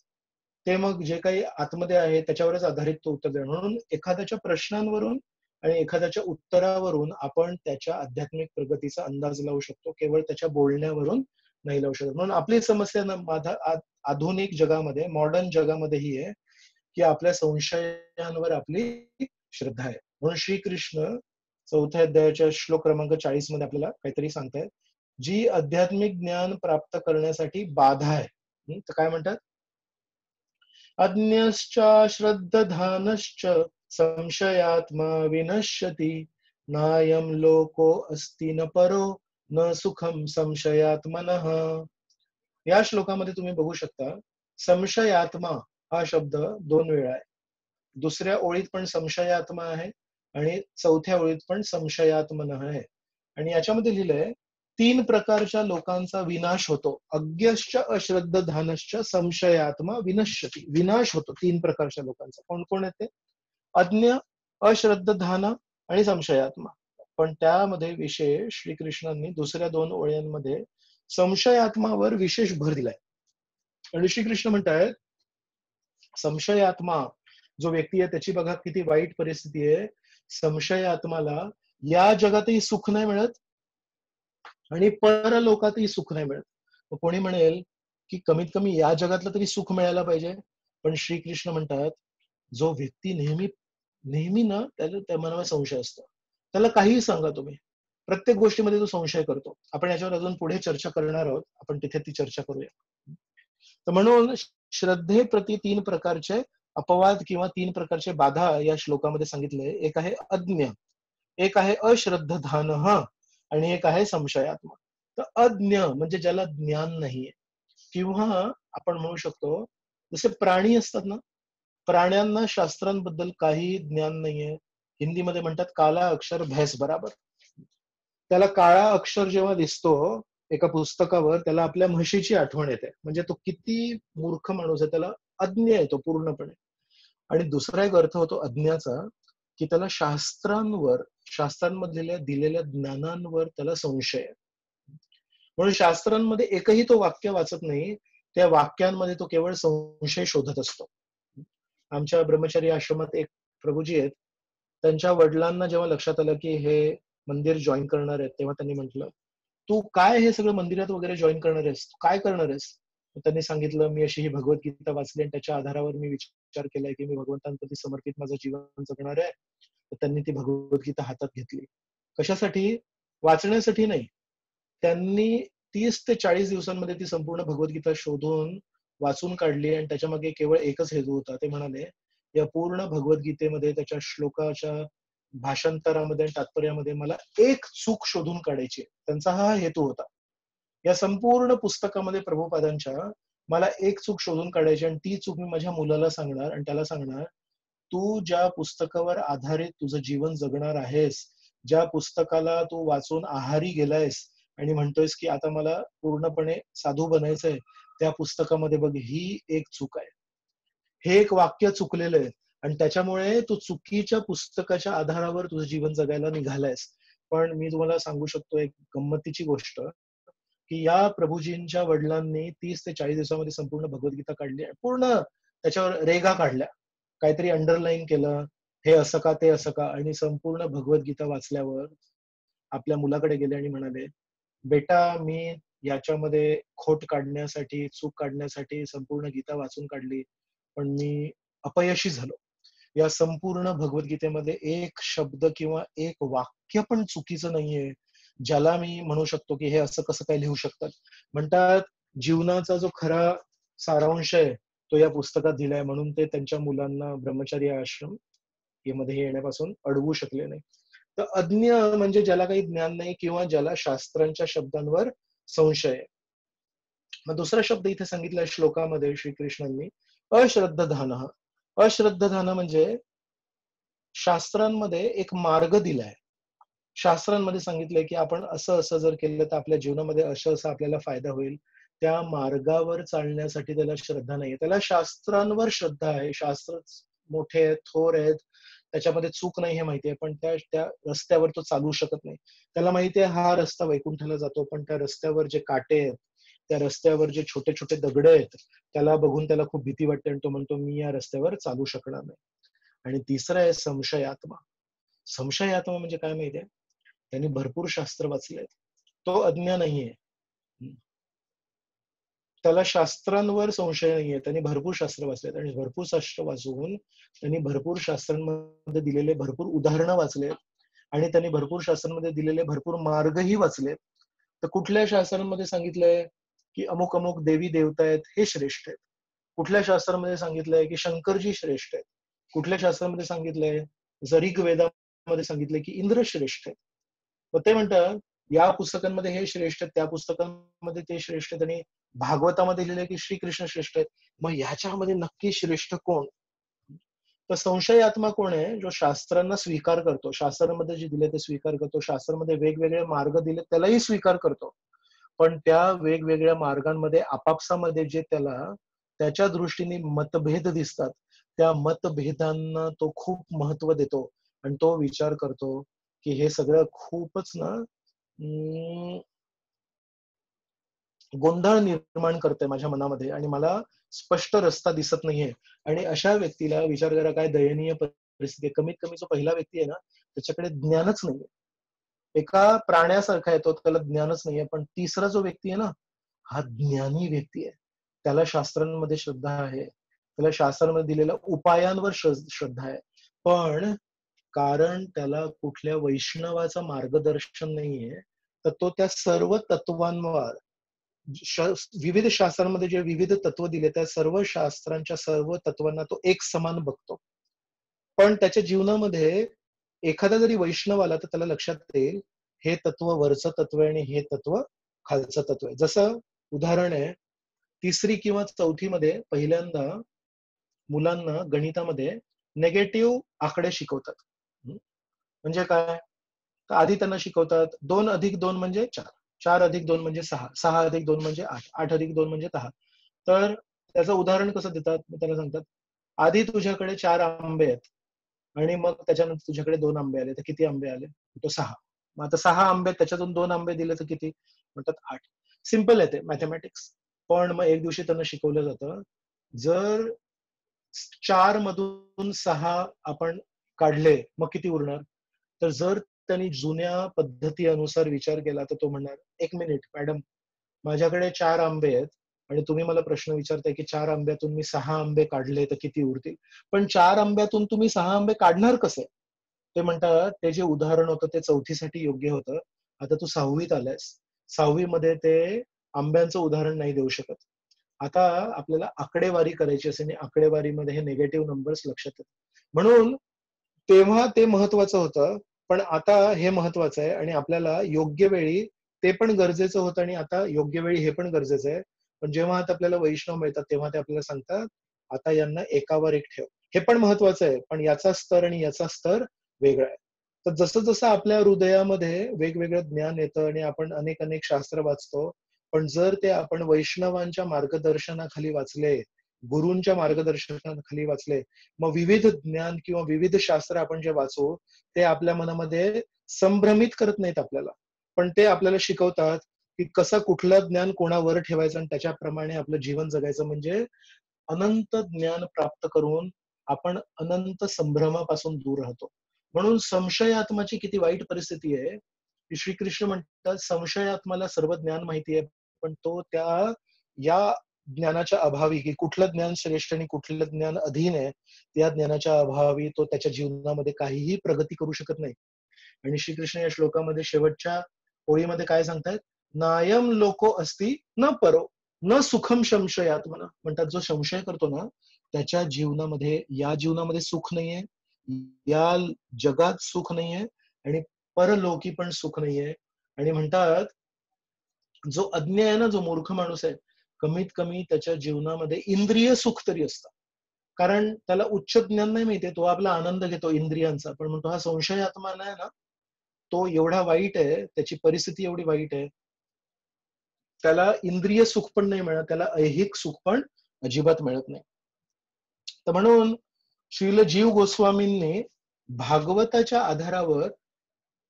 ते मग जे काही आतमध्ये आहे त्याच्यावरच आधारित तो उत्तर देणार. म्हणून एखाद्याच्या प्रश्नांवरून आणि एखाद्याच्या उत्तरावरून आपण त्याच्या आध्यात्मिक प्रगतीचा अंदाज लावू शकतो, केवळ त्याच्या बोलण्यावरून नाही लावू शकत. म्हणून आपली समस्या आधुनिक जगामध्ये, मॉडर्न जगामध्ये ही आहे की आपल्या संशयांवर आपली श्रद्धा आहे. म्हणून श्रीकृष्ण 4थ्या अध्यायाच्या श्लोक क्रमांक 40 मध्ये आपल्याला काहीतरी सांगतायत, जी आध्यात्मिक ज्ञान प्राप्त करण्यासाठी बाधा आहे. तर काय म्हणतात? अज्ञश्च श्रद्धधानश्च संशयात्मा विनश्यति नायम लोको अस्ति न परो न सुखम संशयात्मनः. या श्लोकामध्ये तुम्ही बघू शकता संशयात्मा हा शब्द 2 वेळा आहे. दुसऱ्या ओळीत पण संशयात्मा आहे आणि 4थ्या ओळीत पण संशयात्मनः आहे. आणि याच्यामध्ये लिहिलंय 3 प्रकारच्या लोकांचा विनाश होतो. अज्ञश्च अश्रद्धधानश्च संशयात्मा विनश्यति. विनाश होतो 3 प्रकारच्या लोकांचा. कोण कोण आहेत ते? अज्ञ, अश्रद्धधान आणि संशयात्मा. पण त्यामध्ये विशेष श्रीकृष्णांनी दुसऱ्या 2 ओळ्यांमध्ये संशयात्मावर विशेष भर दिलाय. आणि श्रीकृष्ण म्हणतायत संशयात्मा जो व्यक्ती आहे त्याची बघा किती वाईट परिस्थिती आहे. संशयात्माला या जगातही सुख नाही मिळत आणि परलोकातही सुख नाही मिळत. कोणी म्हणेल की कमीत कमी या जगातलं तरी सुख मिळायला पाहिजे. पण श्रीकृष्ण म्हणतात जो व्यक्ती नेहमी ना त्याला त्या मनावर संशय असतो, त्याला काहीही सांगा तुम्ही, प्रत्येक गोष्टीमध्ये तो संशय करतो. आपण याच्यावर अजून पुढे चर्चा करणार आहोत, आपण तिथे ती चर्चा करूया. तर म्हणून श्रद्धेप्रती 3 प्रकारचे अपवाद किंवा 3 प्रकारचे बाधा या श्लोकामध्ये सांगितले. एक आहे अज्ञ, एक आहे अश्रद्धधान आणि एक आहे संशयात्मा. तर अज्ञ म्हणजे ज्याला ज्ञान नाहीये, किंवा आपण म्हणू शकतो जसे प्राणी असतात ना, प्राण्यांना शास्त्रांबद्दल काही ज्ञान नाहीये. हिंदीमध्ये म्हणतात काला अक्षर भैंस बराबर. त्याला काळा अक्षर जेव्हा दिसतो एका पुस्तकावर, त्याला आपल्या म्हशीची आठवण येते. म्हणजे तो किती मूर्ख माणूस आहे, त्याला अज्ञ येतो पूर्णपणे. आणि दुसरा एक अर्थ होतो अज्ञाचा की त्याला शास्त्रांमधल्या दिलेल्या ज्ञानांवर त्याला संशय आहे. म्हणून शास्त्रांमध्ये एकही तो वाक्य वाचत नाही, त्या वाक्यांमध्ये तो केवळ संशय शोधत असतो. आमच्या ब्रह्मचारी आश्रमात एक प्रभूजी आहेत, त्यांच्या वडिलांना जेव्हा लक्षात आलं की हे मंदिर जॉईन करणार आहेत, तेव्हा त्यांनी म्हटलं तू काय हे सगळं मंदिरात वगैरे जॉईन करणार आहेस, काय करणार आहेस? त्यांनी सांगितलं मी अशी ही भगवद्गीता वाचली आणि त्याच्या आधारावर मी विचार केलाय की मी भगवंतांप्रती समर्पित माझं जीवन जगणार आहे. तर त्यांनी ती भगवद्गीता हातात घेतली. कशासाठी? वाचण्यासाठी नाही. त्यांनी 30 ते 40 दिवसांमध्ये ती संपूर्ण भगवद्गीता शोधून वाचून काढली आणि त्याच्यामागे केवळ एकच हेतू होता. ते म्हणाले या पूर्ण भगवद्गीतेमध्ये त्याच्या श्लोकाच्या भाषांतरामध्ये आणि तात्पर्यामध्ये मला एक चूक शोधून काढायची. त्यांचा हा हेतू होता. या संपूर्ण पुस्तकामध्ये प्रभुपादांच्या मला एक चूक शोधून काढायची आणि ती चूक मी माझ्या मुलाला सांगणार आणि त्याला सांगणार तू ज्या पुस्तकावर आधारित तुझं जीवन जगणार आहेस, ज्या पुस्तकाला तू वाचून आहारी गेलायस आणि म्हणतोयस की आता मला पूर्णपणे साधू बनायचंय, त्या पुस्तकामध्ये बघ ही एक चूक आहे, हे एक वाक्य चुकलेलं आहे आणि त्याच्यामुळे तू चुकीच्या पुस्तकाच्या आधारावर तुझं जीवन जगायला निघालायस. पण मी तुम्हाला सांगू शकतो एक गंमतीची गोष्ट की या प्रभूजींच्या वडिलांनी 30 ते 40 दिवसामध्ये संपूर्ण भगवद्गीता काढली, पूर्ण त्याच्यावर रेगा काढल्या, काहीतरी अंडरलाईन केलं, हे असं का ते असं का, आणि संपूर्ण भगवद्गीता वाचल्यावर आपल्या मुलाकडे गेले आणि म्हणाले बेटा मी याच्यामध्ये खोट काढण्यासाठी, चूक काढण्यासाठी संपूर्ण गीता वाचून काढली, पण मी अपयशी झालो. या संपूर्ण भगवद्गीतेमध्ये एक शब्द किंवा एक वाक्य पण चुकीचं नाहीये, ज्याला मी म्हणू शकतो की हे असं कसं काय लिहू शकतात. म्हणतात जीवनाचा जो खरा सारांश आहे तो या पुस्तकात दिलाय, म्हणून ते त्यांच्या मुलांना ब्रह्मचारी आश्रम मध्ये येण्यापासून अडवू शकले नाही. तर अज्ञ म्हणजे ज्याला काही ज्ञान नाही किंवा ज्याला शास्त्रांच्या शब्दांवर संशय आहे. मग दुसरा शब्द इथे सांगितलाय श्लोकामध्ये श्रीकृष्णांनी, अश्रद्धधान. अश्रद्धधान म्हणजे शास्त्रांमध्ये एक मार्ग दिलाय. शास्त्रांमध्ये सांगितलंय की आपण असं असं जर केलं तर आपल्या जीवनामध्ये असं असं आपल्याला फायदा होईल. त्या मार्गावर चालण्यासाठी त्याला श्रद्धा नाहीये. त्याला शास्त्रांवर श्रद्धा आहे. शास्त्र मोठे आहेत, थोर आहेत, त्याच्यामध्ये चूक नाही हे माहितीये, पण त्या त्या रस्त्यावर तो चालू शकत नाही. त्याला माहितीये हा रस्ता वैकुंठाला जातो, पण त्या रस्त्यावर जे काटे आहेत, त्या रस्त्यावर जे छोटे छोटे दगड आहेत, त्याला बघून त्याला खूप भीती वाटते आणि तो म्हणतो मी या रस्त्यावर चालू शकणार नाही. आणि तिसरं आहे संशयात्मा. संशयात्मा म्हणजे काय माहितीये, त्यांनी भरपूर शास्त्र वाचले, तो अज्ञ नाहीये. त्याला शास्त्रांवर संशय नाहीये. त्यांनी भरपूर शास्त्र वाचलेत आणि भरपूर शास्त्र वाचून त्यांनी भरपूर शास्त्रांमध्ये दिलेले भरपूर उदाहरणं वाचलेत आणि त्यांनी भरपूर शास्त्रांमध्ये दिलेले भरपूर मार्गही वाचलेत. तर कुठल्या शास्त्रांमध्ये सांगितलंय की अमुक अमुक देवी देवता आहेत हे श्रेष्ठ आहेत, कुठल्या शास्त्रामध्ये सांगितलंय की शंकरजी श्रेष्ठ आहेत, कुठल्या शास्त्रामध्ये सांगितलंय, ऋग वेदामध्ये सांगितलंय की इंद्र श्रेष्ठ आहेत. मग ते म्हणतात या पुस्तकांमध्ये हे श्रेष्ठ आहेत, त्या पुस्तकांमध्ये ते श्रेष्ठ आहेत, आणि भागवतामध्ये लिहिले की श्रीकृष्ण श्रेष्ठ आहेत. मग ह्याच्यामध्ये नक्की श्रेष्ठ कोण? तर संशयात्मा कोण आहे? जो शास्त्रांना स्वीकार करतो, शास्त्रांमध्ये जे दिले ते स्वीकार करतो, शास्त्रांमध्ये वेगवेगळे मार्ग दिले त्यालाही स्वीकार करतो, पण त्या वेगवेगळ्या मार्गांमध्ये आपापसामध्ये जे त्याला त्याच्या दृष्टीने मतभेद दिसतात, त्या मतभेदांना तो खूप महत्व देतो आणि तो विचार करतो की हे सगळं खूपच ना गोंधळ निर्माण करते माझ्या मनामध्ये आणि मला स्पष्ट रस्ता दिसत नाहीये. आणि अशा व्यक्तीला विचार करा काय दयनीय परिस्थिती आहे. कमीत कमी जो पहिला व्यक्ती आहे ना, त्याच्याकडे ज्ञानच नाहीये. एका प्राण्यासारखा आहे तो, त्याला ज्ञानच नाहीये. पण तिसरा जो व्यक्ती आहे ना, हा ज्ञानी व्यक्ती आहे. त्याला शास्त्रांमध्ये श्रद्धा आहे, त्याला शास्त्रांमध्ये दिलेल्या उपायांवर श्रद्धा आहे, पण कारण त्याला कुठल्या वैष्णवाचं मार्गदर्शन नाहीये, तर तो त्या सर्व तत्वांवर विविध शास्त्रांमध्ये जे विविध तत्व दिले त्या सर्व शास्त्रांच्या सर्व तत्वांना तो एक समान बघतो. पण त्याच्या जीवनामध्ये एखादा जरी वैष्णव आला तर त्याला लक्षात येईल हे तत्व वरचं तत्व आहे आणि हे तत्व खालचं तत्व आहे. जसं उदाहरण आहे, तिसरी किंवा चौथी मध्ये पहिल्यांदा मुलांना गणितामध्ये नेगेटिव्ह आकडे शिकवतात. म्हणजे काय? तर आधी त्यांना शिकवतात 2+2 म्हणजे 4, 4+2 म्हणजे 6, 6+2 म्हणजे 8, 8+2 म्हणजे 10. तर त्याचं उदाहरण कसं देतात? त्याला सांगतात आधी तुझ्याकडे 4 आंबे आहेत आणि मग त्याच्यानंतर तुझ्याकडे 2 आंबे आले, तर किती आंबे आले? तो 6. मग आता 6 आंबे त्याच्यातून 2 आंबे दिले तर किती? म्हणतात 8. सिंपल आहे ते मॅथमॅटिक्स. पण मग एक दिवशी त्यांना शिकवलं जातं, जर 4 मधून 6 आपण काढले मग किती उरणार? तर जर त्यांनी जुन्या पद्धती अनुसार विचार केला तर तो म्हणणार, एक मिनिट मॅडम, माझ्याकडे 4 आंबे आहेत आणि तुम्ही मला प्रश्न विचारताय की 4 आंब्यातून मी 6 आंबे काढले तर किती उरतील? पण 4 आंब्यातून तुम्ही 6 आंबे काढणार कसे? ते म्हणतात ते जे उदाहरण होतं ते चौथीसाठी योग्य होतं. आता तू 6वीत आलायस, 6वी मध्ये ते आंब्यांचं उदाहरण नाही देऊ शकत. आता आपल्याला आकडेवारी करायची असेल आणि आकडेवारीमध्ये हे निगेटिव्ह नंबर्स लक्षात येतात. म्हणून तेव्हा ते महत्वाचं होतं, पण आता हे महत्वाचं आहे आणि आपल्याला योग्य वेळी ते पण गरजेचं होतं आणि आता योग्य वेळी हे पण गरजेचं आहे. पण जेव्हा आता आपल्याला वैष्णव मिळतात तेव्हा ते आपल्याला सांगतात, आता यांना एकावर एक ठेव. हे पण महत्वाचं आहे, पण याचा स्तर आणि याचा स्तर वेगळा आहे. तर जसं जसं आपल्या हृदयामध्ये वेगवेगळं ज्ञान येतं आणि आपण अनेक अनेक शास्त्र वाचतो, पण जर ते आपण वैष्णवांच्या मार्गदर्शनाखाली वाचले, गुरूंच्या मार्गदर्शनाखाली वाचले, मग विविध ज्ञान किंवा विविध शास्त्र आपण जे वाचू ते आपल्या मनामध्ये संभ्रमित करत नाहीत आपल्याला, पण ते आपल्याला शिकवतात की कसं कुठलं ज्ञान कोणावर ठेवायचं आणि त्याच्याप्रमाणे आपलं जीवन जगायचं. म्हणजे अनंत ज्ञान प्राप्त करून आपण अनंत संभ्रमापासून दूर राहतो. म्हणून संशयात्माची किती वाईट परिस्थिती आहे की श्रीकृष्ण म्हणतात संशयात्माला सर्व ज्ञान माहिती आहे, पण तो त्या या ज्ञानाच्या अभावी की कुठलं ज्ञान श्रेष्ठ आणि कुठलं ज्ञान अधीन आहे, त्या ज्ञानाच्या अभावी तो त्याच्या जीवनामध्ये काहीही प्रगती करू शकत नाही. आणि श्रीकृष्ण या श्लोकामध्ये शेवटच्या ओळीमध्ये काय सांगतायत? नायम लोको अस्ति न परो. न सुखम संशयात म्हणतात जो संशय करतो ना त्याच्या जीवनामध्ये, या जीवनामध्ये सुख नाहीये, या जगात सुख नाहीये आणि परलोकी पण सुख नाहीये. आणि म्हणतात जो अज्ञ आहे ना, जो मूर्ख माणूस आहे, कमीत कमी त्याच्या जीवनामध्ये इंद्रिय सुख तरी असतं. कारण त्याला उच्च ज्ञान नाही माहितीये, तो आपला आनंद घेतो इंद्रियांचा, पण म्हणतो हा संशय आत्मा नाही ना, तो एवढा वाईट आहे, त्याची परिस्थिती एवढी वाईट आहे, त्याला इंद्रिय सुख पण नाही मिळत, त्याला ऐहिक सुख पण अजिबात मिळत नाही. तर म्हणून श्रील जीव गोस्वामींनी भागवताच्या आधारावर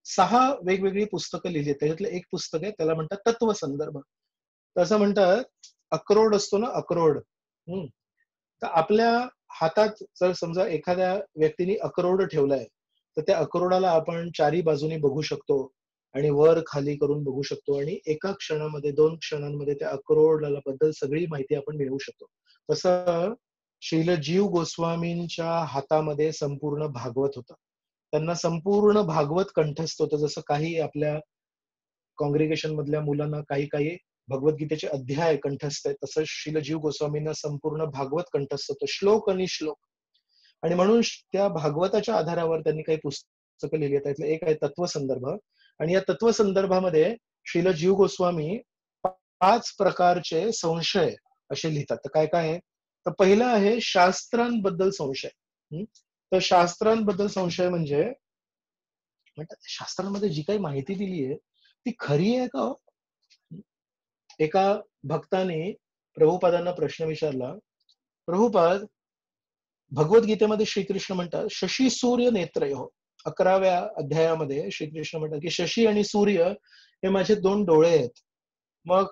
6 वेगवेगळी पुस्तकं लिहिली आहेत. त्याच्यातलं एक पुस्तक आहे, त्याला म्हणतात तत्वसंदर्भ. तसं म्हणतात, अक्रोड असतो ना, अक्रोड. तर आपल्या हातात जर समजा एखाद्या व्यक्तीने अक्रोड ठेवलाय, तर त्या अक्रोडाला आपण चारी बाजूनी बघू शकतो आणि वर खाली करून बघू शकतो आणि एका क्षणामध्ये, 2 क्षणांमध्ये त्या अक्रोडाला बद्दल सगळी माहिती आपण मिळवू शकतो. तसं श्रील जीव गोस्वामींच्या हातामध्ये संपूर्ण भागवत होतं. त्यांना संपूर्ण भागवत कंठस्थ होतं. जसं काही आपल्या कॉंग्रिगेशन मधल्या मुलांना काही काही भगवद्गीतेचे अध्याय कंठस्थ आहेत, तसं श्रील जीव गोस्वामींना संपूर्ण भागवत कंठस्थ होतं, श्लोक आणि श्लोक. आणि म्हणून त्या भागवताच्या आधारावर त्यांनी काही पुस्तकं लिहिली आहेत. त्यातलं एक आहे तत्वसंदर्भ. आणि या तत्वसंदर्भामध्ये श्रील जीव गोस्वामी 5 प्रकारचे संशय असे लिहितात. तर काय काय आहे? तर पहिलं आहे शास्त्रांबद्दल संशय. तर शास्त्रांबद्दल संशय म्हणजे म्हणतात शास्त्रांमध्ये जी काही माहिती दिली आहे ती खरी आहे का हो? एका भक्ताने प्रभुपादांना प्रश्न विचारला, प्रभुपाद, भगवद्गीतेमध्ये श्रीकृष्ण म्हणतात शशी सूर्य नेत्रयो, 11व्या अध्यायामध्ये श्रीकृष्ण म्हणतात की शशी आणि सूर्य हे माझे 2 डोळे आहेत. मग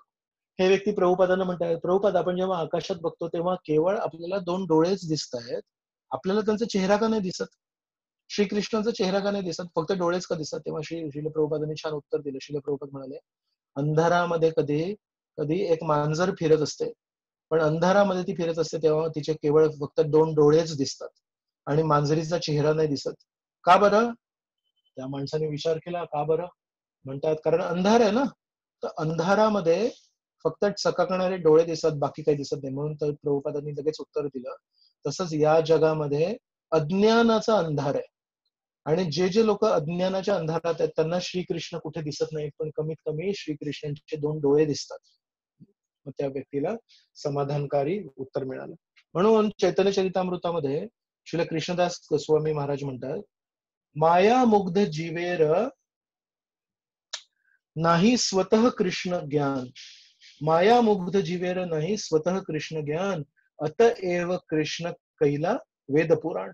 हे व्यक्ती प्रभुपादांना म्हणतात, प्रभुपाद, आपण जेव्हा आकाशात बघतो तेव्हा केवळ आपल्याला 2 डोळेच दिसत आहेत, आपल्याला त्यांचा चेहरा का नाही दिसत? श्रीकृष्णाचा चेहरा का नाही दिसत, फक्त डोळेच का दिसतात? तेव्हा श्रील प्रभुपादांनी छान उत्तर दिलं. श्रील प्रभुपाद म्हणाले, अंधारामध्ये कधी कधी एक मांजर फिरत असते, पण अंधारामध्ये ती फिरत असते तेव्हा तिचे केवळ फक्त 2 डोळेच दिसतात आणि मांजरीचा चेहरा नाही दिसत. का बरं? त्या माणसाने विचार केला, का बरं? म्हणतात कारण अंधार आहे ना, तर अंधारामध्ये फक्त चकाकणारे डोळे दिसतात, बाकी काही दिसत नाही. म्हणून तर प्रभुपादांनी लगेच उत्तर दिलं, तसंच या जगामध्ये अज्ञानाचा अंधार आहे आणि जे जे लोक अज्ञानाच्या अंधारात आहेत त्यांना श्रीकृष्ण कुठे दिसत नाहीत, पण कमीत कमी श्रीकृष्णांचे 2 डोळे दिसतात. मग त्या व्यक्तीला समाधानकारी उत्तर मिळालं. म्हणून चैतन्य चरितामृतामध्ये श्रील कृष्णदास गोस्वामी महाराज म्हणतात, माया मुग्ध जीवेर नाही स्वतः कृष्ण ज्ञान, माया मुग्ध जीवेर नाही स्वतः कृष्ण ज्ञान, अतएव कृष्ण कैला वेद पुराण.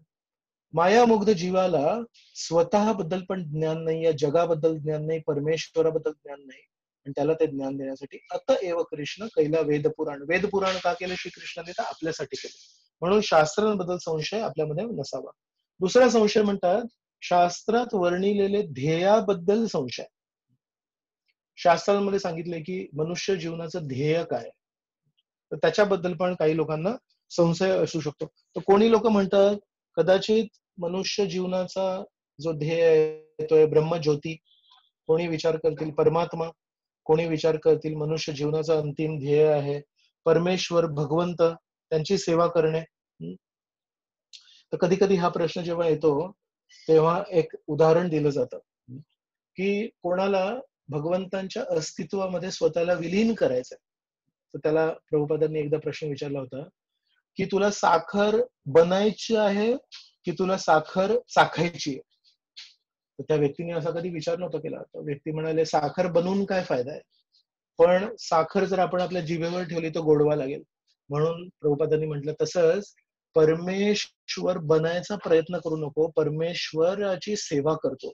मायामुग्ध जीवाला स्वतःबद्दल पण ज्ञान नाही, या जगाबद्दल ज्ञान नाही, परमेश्वराबद्दल ज्ञान नाही, आणि त्याला ते ज्ञान देण्यासाठी अतएव कृष्ण कैला वेद पुराण. वेद पुराण का केलं श्रीकृष्णाने? तर आपल्यासाठी केलं. म्हणून शास्त्रांबद्दल संशय आपल्यामध्ये नसावा. दुसरा संशय म्हणतात शास्त्रात वर्णिलेले ध्येयाबद्दल संशय. शास्त्रांमध्ये सांगितले की मनुष्य जीवनाचं ध्येय काय, तर त्याच्याबद्दल पण काही लोकांना संशय असू शकतो. तर कोणी लोक म्हणतात कदाचित मनुष्य जीवनाचा जो ध्येय आहे तो आहे ब्रह्मज्योती, कोणी विचार करतील परमात्मा, कोणी विचार करतील मनुष्य जीवनाचा अंतिम ध्येय आहे परमेश्वर भगवंत, त्यांची सेवा करणे. तर कधी कधी हा प्रश्न जेव्हा येतो तेव्हा एक उदाहरण दिलं जातं की कोणाला भगवंतांच्या अस्तित्वामध्ये स्वतःला विलीन करायचंय, तर त्याला प्रभुपादांनी एकदा प्रश्न विचारला होता की तुला साखर बनायची आहे की तुला साखर चाखायची आहे? तर त्या व्यक्तीने असा कधी विचार नव्हता केला. तो व्यक्ती म्हणाले साखर बनवून काय फायदा आहे, पण साखर जर आपण आपल्या जिभेवर ठेवली तर गोडवा लागेल. म्हणून प्रभुपादांनी म्हटलं तसंच परमेश्वर बनायचा प्रयत्न करू नको, परमेश्वराची सेवा करतो.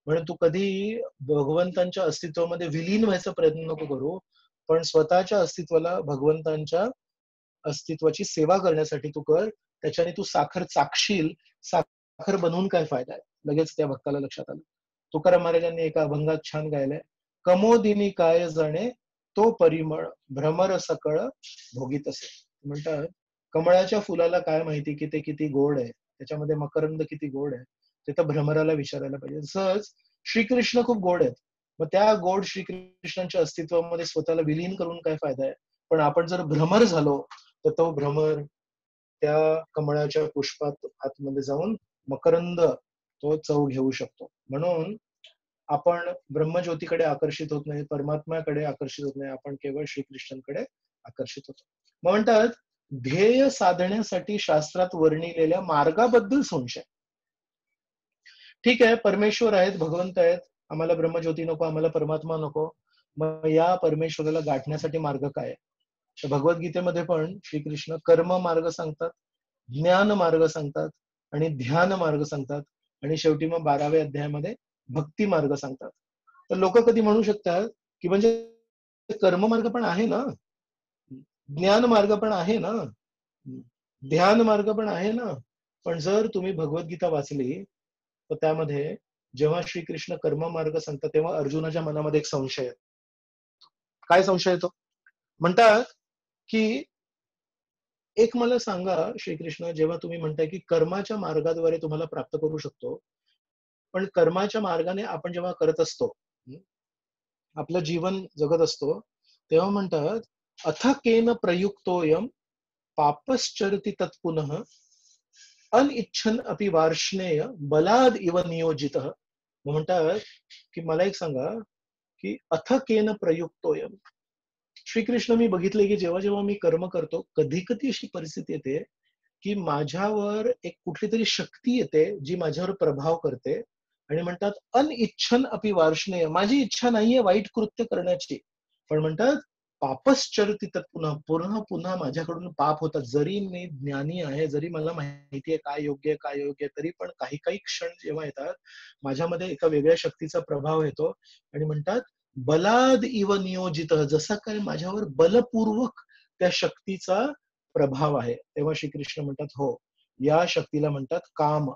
म्हणून तू कधी भगवंतांच्या अस्तित्वामध्ये विलीन व्हायचा प्रयत्न नको करू, पण स्वतःच्या अस्तित्वाला भगवंतांच्या अस्तित्वाची सेवा करण्यासाठी तू कर. त्याच्याने तू साखर चाखशील, साखर बनवून काय फायदा आहे? लगेच त्या भक्ताला लक्षात आलं. तुकाराम महाराजांनी एका अभंगात छान गायलंय, कमोदिनी काय जाणे तो परिमळ, भ्रमर सकळ भोगीत असे. म्हणतात कमळाच्या फुलाला काय माहिती की ते किती गोड आहे, त्याच्यामध्ये मकरंद किती गोड आहे, ते तर भ्रमराला विचारायला पाहिजे. तसंच श्रीकृष्ण खूप गोड आहेत, मग त्या गोड श्रीकृष्णांच्या अस्तित्वामध्ये स्वतःला विलीन करून काय फायदा आहे? पण आपण जर भ्रमर झालो तर तो भ्रमर त्या कमळाच्या पुष्पात आतमध्ये जाऊन मकरंद तो चव घेऊ शकतो. म्हणून आपण ब्रह्मज्योतीकडे आकर्षित होत नाही, परमात्म्याकडे आकर्षित होत नाही, आपण केवळ श्रीकृष्णांकडे आकर्षित होतो. मग म्हणतात ध्येय साधण्यासाठी शास्त्रात वर्णिलेल्या मार्गाबद्दल संशय. ठीक आहे, परमेश्वर आहेत, भगवंत आहेत, आम्हाला ब्रह्मज्योती नको, आम्हाला परमात्मा नको, मग या परमेश्वराला गाठण्यासाठी मार्ग काय आहे? तर भगवद्गीतेमध्ये पण श्रीकृष्ण कर्म मार्ग सांगतात, ज्ञान मार्ग सांगतात आणि ध्यान मार्ग सांगतात आणि शेवटी मग 12व्या अध्यायामध्ये भक्ती मार्ग सांगतात. तर लोक कधी म्हणू शकतात की म्हणजे कर्म मार्ग पण आहे ना, ज्ञान मार्ग पण आहे ना, ध्यान मार्ग पण आहे ना. पण जर तुम्ही भगवद्गीता वाचली तर त्यामध्ये जेव्हा श्रीकृष्ण कर्म मार्ग सांगतात तेव्हा अर्जुनाच्या मनामध्ये एक संशय आहे. काय संशय येतो? म्हणतात की एक मला सांगा श्रीकृष्ण, जेव्हा तुम्ही म्हणताय की कर्माच्या मार्गाद्वारे तुम्हाला प्राप्त करू शकतो, पण कर्माच्या मार्गाने आपण जेव्हा करत असतो, आपलं जीवन जगत असतो, तेव्हा म्हणतात अथकेन प्रयुक्तोयम पापश्चरति तत्पुनः अनिच्छन अपि वार्ष्णेय बलाद इव नियोजित. म्हणतात की मला एक सांगा की अथकेन प्रयुक्तोयम, श्रीकृष्ण मी बघितले की जेव्हा जेव्हा मी कर्म करतो कधी कधी अशी परिस्थिती येते की माझ्यावर एक कुठली तरी शक्ती येते जी माझ्यावर प्रभाव करते आणि म्हणतात अनिच्छन अपि वार्ष्णेय, माझी इच्छा नाहीये वाईट कृत्य करण्याची, पण म्हणतात पापश्चरति तत् पुन्हा पुन्हा पुन्हा माझ्याकडून पाप होतात. जरी मी ज्ञानी आहे, जरी मला माहिती आहे काय योग्य आहे काय योग्य आहे, तरी पण काही काही क्षण जेव्हा येतात माझ्यामध्ये एका वेगळ्या शक्तीचा प्रभाव येतो आणि म्हणतात बलाद इव नियोजित, जसा काय माझ्यावर बलपूर्वक त्या शक्तीचा प्रभाव आहे. तेव्हा श्रीकृष्ण म्हणतात हो, या शक्तीला म्हणतात काम.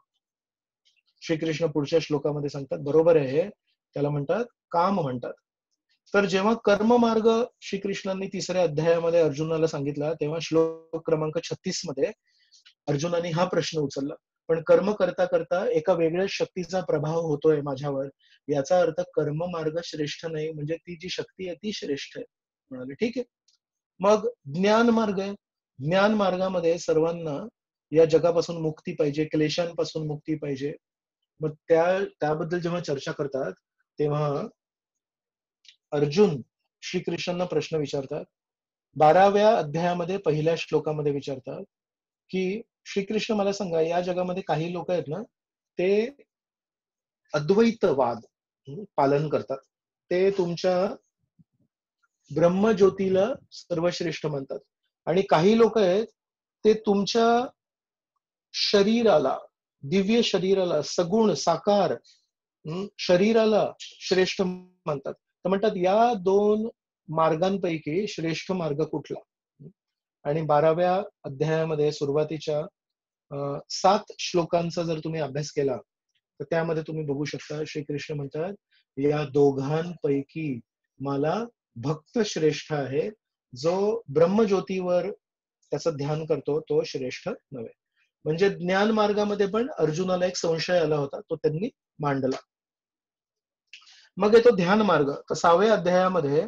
श्रीकृष्ण पुढच्या श्लोकामध्ये सांगतात बरोबर आहे, त्याला म्हणतात काम म्हणतात. तर जेव्हा कर्म मार्ग श्रीकृष्णांनी 3ऱ्या अध्यायामध्ये अर्जुनाला सांगितला तेव्हा श्लोक क्रमांक 36 मध्ये अर्जुनाने हा प्रश्न उचलला, पण कर्म करता करता एका वेगळ्या शक्तीचा प्रभाव होतोय माझ्यावर, याचा अर्थ कर्म मार्ग श्रेष्ठ नाही, म्हणजे ती जी शक्ती आहे ती श्रेष्ठ आहे. म्हणाले ठीक आहे. मग ज्ञान मार्ग आहे, ज्ञान मार्गामध्ये सर्वांना या जगापासून मुक्ती पाहिजे, क्लेशांपासून मुक्ती पाहिजे. मग त्याबद्दल जेव्हा चर्चा करतात तेव्हा अर्जुन श्रीकृष्णांना प्रश्न विचारतात. 12व्या अध्यायामध्ये पहिल्या श्लोकामध्ये विचारतात की श्रीकृष्ण मला सांगा, या जगामध्ये काही लोक आहेत ना, ते अद्वैतवाद पालन करतात, ते तुमच्या ब्रह्मज्योतीला सर्वश्रेष्ठ म्हणतात, आणि काही लोक आहेत ते तुमच्या शरीराला, दिव्य शरीराला, सगुण साकार शरीराला श्रेष्ठ म्हणतात. तर म्हणतात या 2 मार्गांपैकी श्रेष्ठ मार्ग कुठला? आणि 12व्या अध्यायामध्ये सुरुवातीच्या 7 श्लोकांचा जर तुम्ही अभ्यास केला तर त्यामध्ये तुम्ही बघू शकता श्रीकृष्ण म्हणतात या दोघांपैकी मला भक्त श्रेष्ठ आहे, जो ब्रह्मज्योतीवर त्याचं ध्यान करतो तो श्रेष्ठ नव्हे. म्हणजे ज्ञान मार्गामध्ये पण अर्जुनाला एक संशय आला होता, तो त्यांनी मांडला. मग येतो ध्यान मार्ग. तर 6व्या अध्यायामध्ये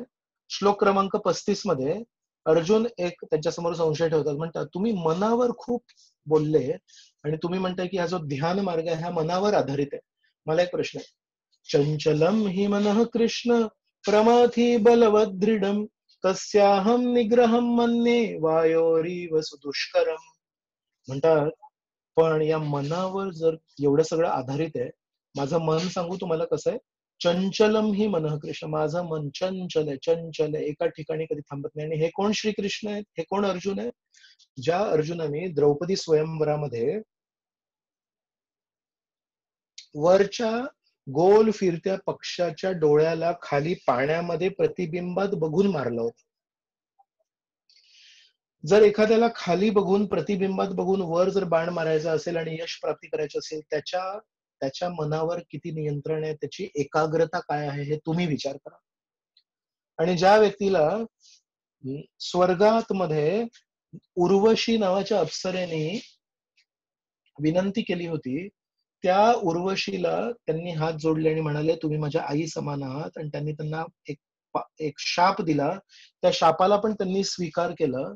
श्लोक क्रमांक 35 मध्ये अर्जुन एक त्यांच्यासमोर संशय ठेवतात, म्हणतात तुम्ही मनावर खूप बोलले आणि तुम्ही म्हणताय की हा जो ध्यान मार्ग आहे हा मनावर आधारित आहे. मला एक प्रश्न आहे, चंचलम हि मनः कृष्ण प्रमाथी बलवदृढम तस्याहम निग्रहम मन्ये वायोरीव सुदुष्करम. म्हणतात पण या मनावर जर एवढं सगळं आधारित आहे, माझं मन सांगू तुम्हाला कसं आहे, चंचलम ही मनः कृष्ण, माझं मन चंचल आहे, चंचल आहे, एका ठिकाणी कधी थांबत नाही. आणि हे कोण श्रीकृष्ण आहेत, हे कोण अर्जुन आहे? ज्या अर्जुनाने द्रौपदी स्वयंवरामध्ये वरच्या गोल फिरत्या पक्षाच्या डोळ्याला खाली पाण्यामध्ये प्रतिबिंबात बघून मारलं होतं. जर एखाद्याला खाली बघून, प्रतिबिंबात बघून वर जर बाण मारायचा असेल आणि यश प्राप्ती करायची असेल, त्याच्या मनावर किती नियंत्रण आहे, त्याची एकाग्रता काय आहे हे तुम्ही विचार करा. आणि ज्या व्यक्तीला स्वर्गात मध्ये उर्वशी नावाच्या अप्सरेने विनंती केली होती, त्या उर्वशीला त्यांनी हात जोडले आणि म्हणाले तुम्ही माझ्या आई समान आहात, आणि त्यांनी त्यांना एक एक शाप दिला, त्या शापाला पण त्यांनी स्वीकार केलं.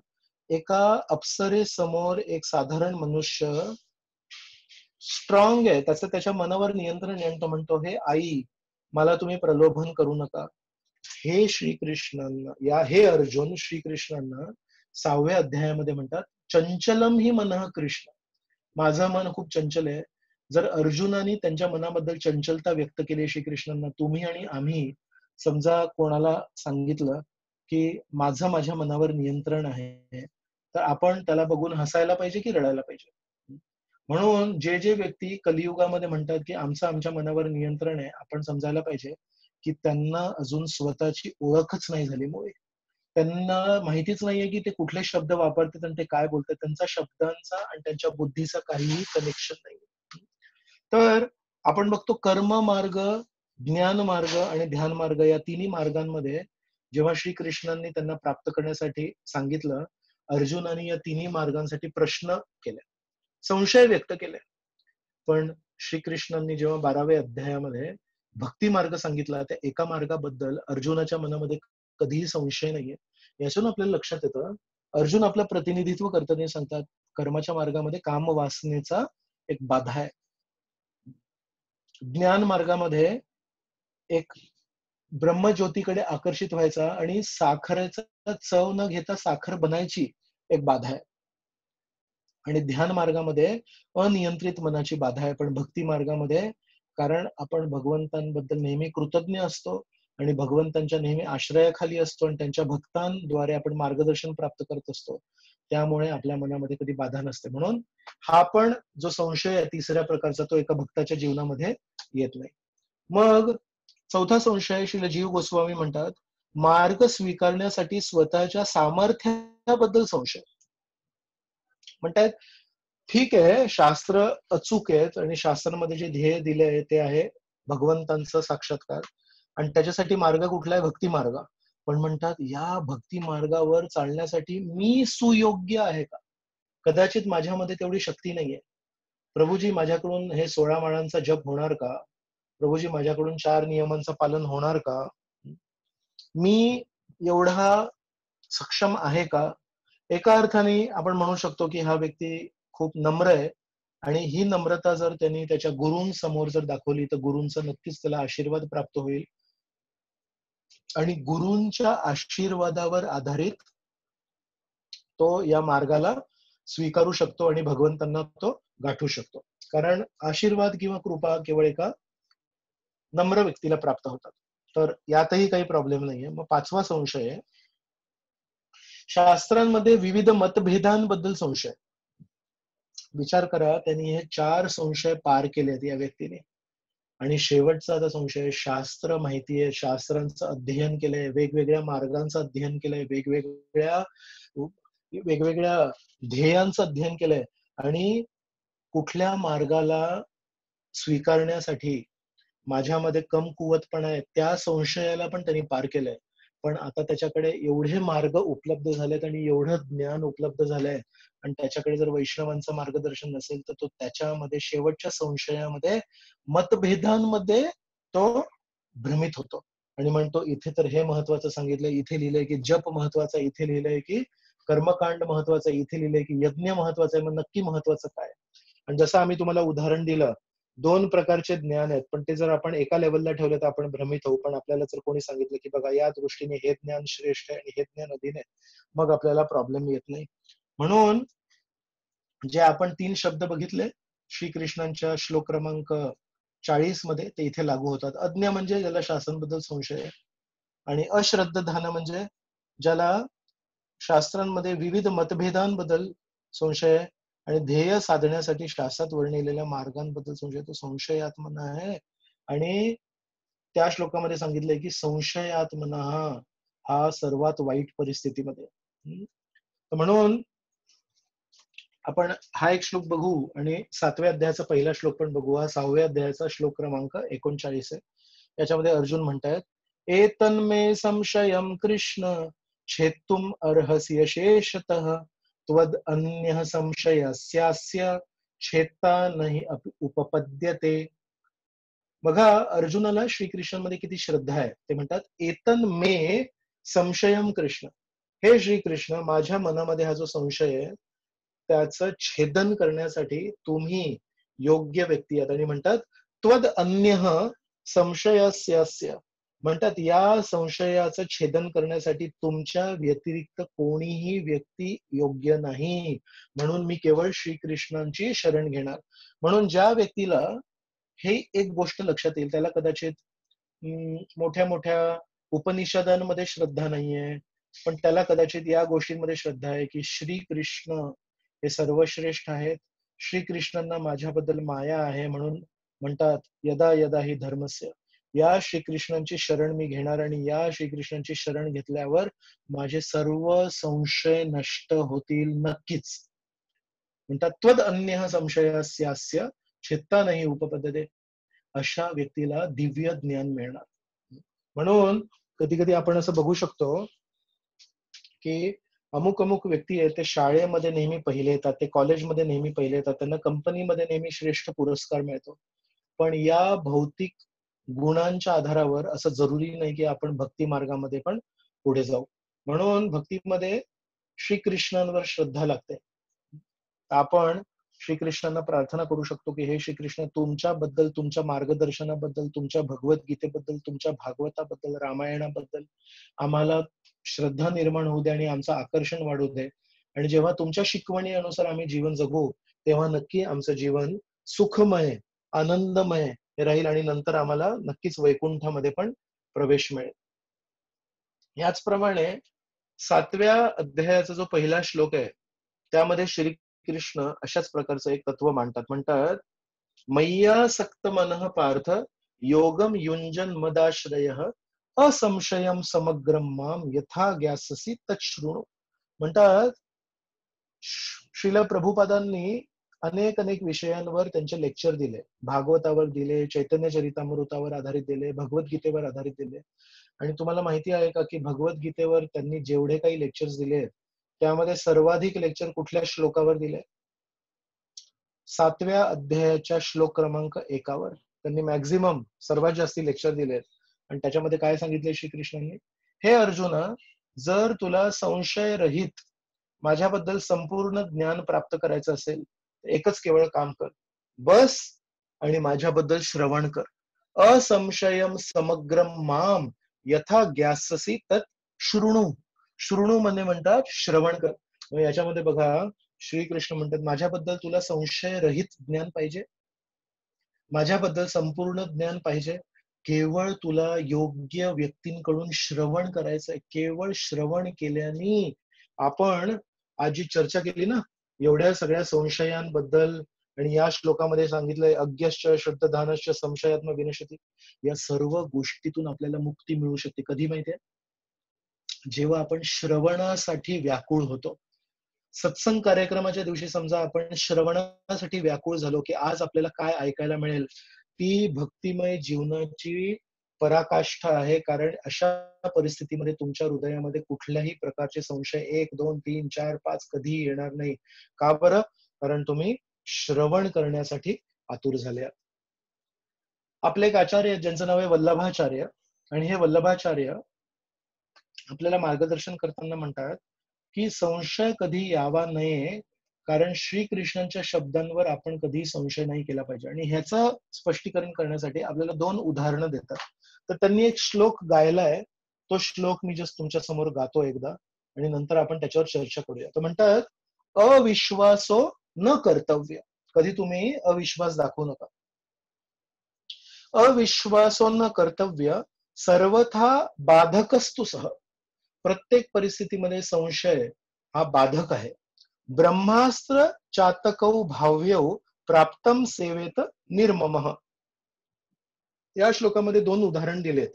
एका अप्सरेसमोर एक साधारण मनुष्य स्ट्रॉंग आहे, त्याचं त्याच्या मनावर नियंत्रण आहे, तो म्हणतो, हे आई, मला तुम्ही प्रलोभन करू नका. हे श्रीकृष्णांना हे अर्जुन श्रीकृष्णांना 6व्या अध्यायामध्ये म्हणतात, चंचलम ही मनः कृष्ण, माझं मन खूप चंचल आहे. जर अर्जुनाने त्यांच्या मनाबद्दल चंचलता व्यक्त केली श्रीकृष्णांना, तुम्ही आणि आम्ही समजा कोणाला सांगितलं की माझं माझ्या मनावर नियंत्रण आहे, तर आपण त्याला बघून हसायला पाहिजे की रडायला पाहिजे? म्हणून जे जे व्यक्ती कलियुगामध्ये म्हणतात की आमचं आमच्या मनावर नियंत्रण आहे, आपण समजायला पाहिजे की त्यांना अजून स्वतःची ओळखच नाही झाली मुळे. त्यांना माहितीच नाहीये की ते कुठले शब्द वापरतात आणि ते काय बोलतात. त्यांचा शब्दांचा आणि त्यांच्या बुद्धीचा काहीही कनेक्शन नाही. तर आपण बघतो कर्म मार्ग, ज्ञान मार्ग आणि ध्यान मार्ग या तिन्ही मार्गांमध्ये जेव्हा श्रीकृष्णांनी त्यांना प्राप्त करण्यासाठी सांगितलं, अर्जुनाने या तिन्ही मार्गांसाठी प्रश्न केले, संशय व्यक्त केले. पण श्रीकृष्णांनी जेव्हा 12व्या अध्यायामध्ये भक्ती मार्ग सांगितला, त्या एका मार्गाबद्दल अर्जुनाच्या मनामध्ये कधीही संशय नाहीये. याच्यातून आपल्याला लक्षात येतं, अर्जुन आपलं प्रतिनिधित्व करताना सांगतात, कर्माच्या मार्गामध्ये काम वासनेचा एक बाधा आहे. ज्ञान मार्गामध्ये एक ब्रह्मज्योतीकडे आकर्षित व्हायचा आणि साखरेचा चव न घेता साखर बनायची एक बाधा आहे. आणि ध्यान मार्गामध्ये अनियंत्रित मनाची बाधा आहे. पण भक्ती मार्गामध्ये, कारण आपण भगवंतांबद्दल नेहमी कृतज्ञ असतो आणि भगवंतांच्या नेहमी आश्रयाखाली असतो आणि त्यांच्या भक्तांद्वारे आपण मार्गदर्शन प्राप्त करत असतो, त्यामुळे आपल्या मनामध्ये कधी बाधा नसते. म्हणून हा पण जो संशय आहे तिसऱ्या प्रकारचा, तो एका भक्ताच्या जीवनामध्ये येत नाही. मग चौथा संशय श्रील जीव गोस्वामी म्हणतात, मार्ग स्वीकारण्यासाठी स्वतःच्या सामर्थ्याबद्दल संशय. म्हणतात ठीक आहे, शास्त्र अचूक आहेत आणि शास्त्रामध्ये जे ध्येय दिले आहे ते आहे भगवंतांचं साक्षात्कार, आणि त्याच्यासाठी मार्ग कुठला आहे? भक्ती मार्ग. पण म्हणतात या भक्ती मार्गावर चालण्यासाठी मी सुयोग्य आहे का? कदाचित माझ्यामध्ये तेवढी शक्ती नाहीये. प्रभूजी माझ्याकडून हे 16 माळांचा जप होणार का? प्रभूजी माझ्याकडून 4 नियमांचं पालन होणार का? मी एवढा सक्षम आहे का? एका अर्थाने आपण म्हणू शकतो की हा व्यक्ती खूप नम्र आहे, आणि ही नम्रता जर त्यांनी त्याच्या गुरूंसमोर जर दाखवली तर गुरूंचा नक्कीच त्याला आशीर्वाद प्राप्त होईल, आणि गुरूंच्या आशीर्वादावर आधारित तो या मार्गाला स्वीकारू शकतो आणि भगवंतांना तो गाठू शकतो. कारण आशीर्वाद किंवा कृपा केवळ एका नम्र व्यक्तीला प्राप्त होतात. तर यातही काही प्रॉब्लेम नाहीये. मग 5वा संशय आहे, शास्त्रांमध्ये विविध मतभेदांबद्दल संशय. विचार करा, त्यांनी हे 4 संशय पार केलेत या व्यक्तीने, आणि शेवटचा आता संशय, शास्त्र माहिती आहे, शास्त्रांचं अध्ययन केलंय, वेगवेगळ्या मार्गांचं अध्ययन केलंय, वेगवेगळ्या ध्येयांचं अध्ययन केलंय, आणि कुठल्या मार्गाला स्वीकारण्यासाठी माझ्यामध्ये कमकुवतपणा आहे त्या संशयाला पण त्यांनी पार केलंय. पण आता त्याच्याकडे एवढे मार्ग उपलब्ध झालेत आणि एवढं ज्ञान उपलब्ध झालंय, आणि त्याच्याकडे जर वैष्णवांचं मार्गदर्शन नसेल तर तो त्याच्यामध्ये शेवटच्या संशयामध्ये मतभेदांमध्ये तो भ्रमित होतो आणि म्हणतो इथे तर हे महत्वाचं सांगितलंय, इथे लिहिलंय की जप महत्वाचा, इथे लिहिलंय की कर्मकांड महत्वाचं, इथे लिहिलंय की यज्ञ महत्वाचा आहे, मग नक्की महत्वाचं काय? आणि जसं आम्ही तुम्हाला उदाहरण दिलं, 2 प्रकारचे ज्ञान आहेत, पण ते जर आपण एका लेवलला ठेवलं तर आपण भ्रमित होऊ. पण आपल्याला जर कोणी सांगितलं की बघा या दृष्टीने हे ज्ञान श्रेष्ठ आहे आणि हे ज्ञान अधीन आहे, मग आपल्याला प्रॉब्लेम येत नाही. म्हणून जे आपण 3 शब्द बघितले श्रीकृष्णांच्या श्लोक क्रमांक 40 मध्ये, ते इथे लागू होतात. अज्ञ म्हणजे ज्याला शास्त्रांबद्दल संशय आहे, आणि अश्रद्धान म्हणजे ज्याला शास्त्रांमध्ये विविध मतभेदांबद्दल संशय आहे, आणि ध्येय साधण्यासाठी शास्त्रात वर्णिलेल्या मार्गांबद्दल संशय, तो संशयात्मना आहे. आणि त्या श्लोकामध्ये सांगितलंय की संशयात्मना हा सर्वात वाईट परिस्थितीमध्ये. तर म्हणून आपण हा एक श्लोक बघू आणि 7व्या अध्यायाचा पहिला श्लोक पण बघू. हा 6व्या अध्यायाचा श्लोक क्रमांक 39 आहे. याच्यामध्ये अर्जुन म्हणतायत, एतन्मे संशयम कृष्ण छेत्तुम अर्हसि अशेषतः त्वद अन्यः संशयस्यास्य छेत्ता नहि उपपद्यते. बघा अर्जुनाला श्रीकृष्णांमध्ये किती श्रद्धा आहे. ते म्हणतात एतन मे संशयम कृष्ण, हे श्रीकृष्ण माझ्या मनामध्ये हा जो संशय आहे त्याचं छेदन करण्यासाठी तुम्ही योग्य व्यक्ती आहात. आणि म्हणतात त्वद अन्यः संशयस्यस्य, म्हणतात या संशयाचं छेदन करण्यासाठी तुमच्या व्यतिरिक्त कोणीही व्यक्ती योग्य नाही, म्हणून मी केवळ श्रीकृष्णांची शरण घेणार. म्हणून ज्या व्यक्तीला हे एक गोष्ट लक्षात येईल, त्याला कदाचित मोठ्या मोठ्या उपनिषदांमध्ये श्रद्धा नाहीये, पण त्याला कदाचित या गोष्टींमध्ये श्रद्धा आहे की श्रीकृष्ण हे सर्वश्रेष्ठ आहेत, श्रीकृष्णांना माझ्याबद्दल माया आहे, म्हणून म्हणतात यदा यदा ही धर्मस्य, या श्रीकृष्णांची शरण मी घेणार आणि या श्रीकृष्णांची शरण घेतल्यावर माझे सर्व संशय नष्ट होतील नक्कीच. म्हणतात त्वद अन्य संशयस्यास्य चित्ता नाही उपपद्धते, अशा व्यक्तीला दिव्य ज्ञान मिळणार. म्हणून कधी कधी आपण असं बघू शकतो की अमुक अमुक व्यक्ती आहेत, ते शाळेमध्ये नेहमी पहिले येतात, ते कॉलेजमध्ये नेहमी पहिले येतात, त्यांना कंपनीमध्ये नेहमी श्रेष्ठ पुरस्कार मिळतो, पण या भौतिक गुणांच्या आधारावर असं जरुरी नाही की आपण भक्ती मार्गामध्ये पण पुढे जाऊ. म्हणून भक्तीमध्ये श्रीकृष्णांवर श्रद्धा लागते. आपण श्रीकृष्णांना प्रार्थना करू शकतो की हे श्रीकृष्ण, तुमच्याबद्दल, तुमच्या मार्गदर्शनाबद्दल, तुमच्या भगवद्गीतेबद्दल, तुमच्या भागवताबद्दल, रामायणाबद्दल आम्हाला श्रद्धा निर्माण होऊ दे आणि आमचं आकर्षण वाढू दे. आणि जेव्हा तुमच्या शिकवणी अनुसार आम्ही जीवन जगू तेव्हा नक्की आमचं जीवन सुखमय, आनंदमय राहील आणि नंतर आम्हाला नक्कीच वैकुंठामध्ये पण प्रवेश मिळेल. याचप्रमाणे 7व्या अध्यायाचा जो पहिला श्लोक आहे त्यामध्ये श्रीकृष्ण अशाच प्रकारचं एक तत्व मांडतात. म्हणतात मय्यासक्त मनः पार्थ योगम युंजन मदाश्रयः असंशयम समग्रम माम यथा ज्ञास्यसि तच्छृणु. म्हणतात श्रील प्रभुपादांनी अनेक अनेक विषयांवर त्यांचे लेक्चर दिले, भागवतावर दिले, चैतन्य चरितामृतावर आधारित दिले, भगवद्गीतेवर आधारित दिले. आणि तुम्हाला माहिती आहे का की भगवद्गीतेवर त्यांनी जेवढे काही लेक्चर्स दिले त्यामध्ये सर्वाधिक लेक्चर कुठल्या श्लोकावर दिले? 7व्या अध्यायाच्या श्लोक क्रमांक 1 त्यांनी मॅक्झिमम सर्वात जास्ती लेक्चर दिले. आणि त्याच्यामध्ये काय सांगितले श्रीकृष्णांनी? हे अर्जुना, जर तुला संशय रहित माझ्याबद्दल संपूर्ण ज्ञान प्राप्त करायचं असेल तर एकच केवळ काम कर, बस आणि माझ्याबद्दल श्रवण कर. असंशयम समग्रम माम यथा ज्ञास्यसि तत् शृणु. शृणु म्हणजे म्हणतात श्रवण कर. याच्यामध्ये बघा श्रीकृष्ण म्हणतात माझ्याबद्दल तुला संशय रहित ज्ञान पाहिजे, माझ्याबद्दल संपूर्ण ज्ञान पाहिजे, केवळ तुला योग्य व्यक्तींकडून श्रवण करायचंय. केवळ श्रवण केल्याने आपण आज जी चर्चा केली ना एवढ्या सगळ्या संशयांबद्दल, आणि या श्लोकामध्ये सांगितलंय अज्ञश्च श्रद्धानश्च संशयात्म विनशती, या सर्व गोष्टीतून आपल्याला मुक्ती मिळू शकते. कधी माहितीये? जेव्हा आपण श्रवणासाठी व्याकुळ होतो. सत्संग कार्यक्रमाच्या दिवशी समजा आपण श्रवणासाठी व्याकुळ झालो की आज आपल्याला काय ऐकायला मिळेल, ती भक्तिमय जीवनाची पराकाष्ठा आहे. कारण अशा परिस्थितीमध्ये तुमच्या हृदयामध्ये कुठल्याही प्रकारचे संशय 1, 2, 3, 4, 5 कधीही येणार नाही. का बरं? कारण तुम्ही श्रवण करण्यासाठी आतुर झाले. आपले एक आचार्य आहेत ज्यांचं नाव आहे वल्लभाचार्य, आणि हे वल्लभाचार्य आपल्याला मार्गदर्शन करताना म्हणतात की संशय कधी यावा नये, कारण श्रीकृष्णांच्या शब्दांवर आपण कधी संशय नाही केला पाहिजे. आणि ह्याचं स्पष्टीकरण करण्यासाठी आपल्याला 2 उदाहरणं देतात. तर त्यांनी एक श्लोक गायलाय, तो श्लोक मी जस्ट तुमच्या समोर गातो एकदा आणि नंतर आपण त्याच्यावर चर्चा करूया. तर म्हणतात अविश्वासो न कर्तव्य. कधी तुम्ही अविश्वास दाखवू नका. अविश्वासो न कर्तव्य सर्वथा बाधकस्तु सह. प्रत्येक परिस्थितीमध्ये संशय हा बाधक आहे. ब्रह्मास्त्र चातकौ भाव्यौ प्राप्तम सेवेत निर्ममः. या श्लोकामध्ये 2 उदाहरण दिलेत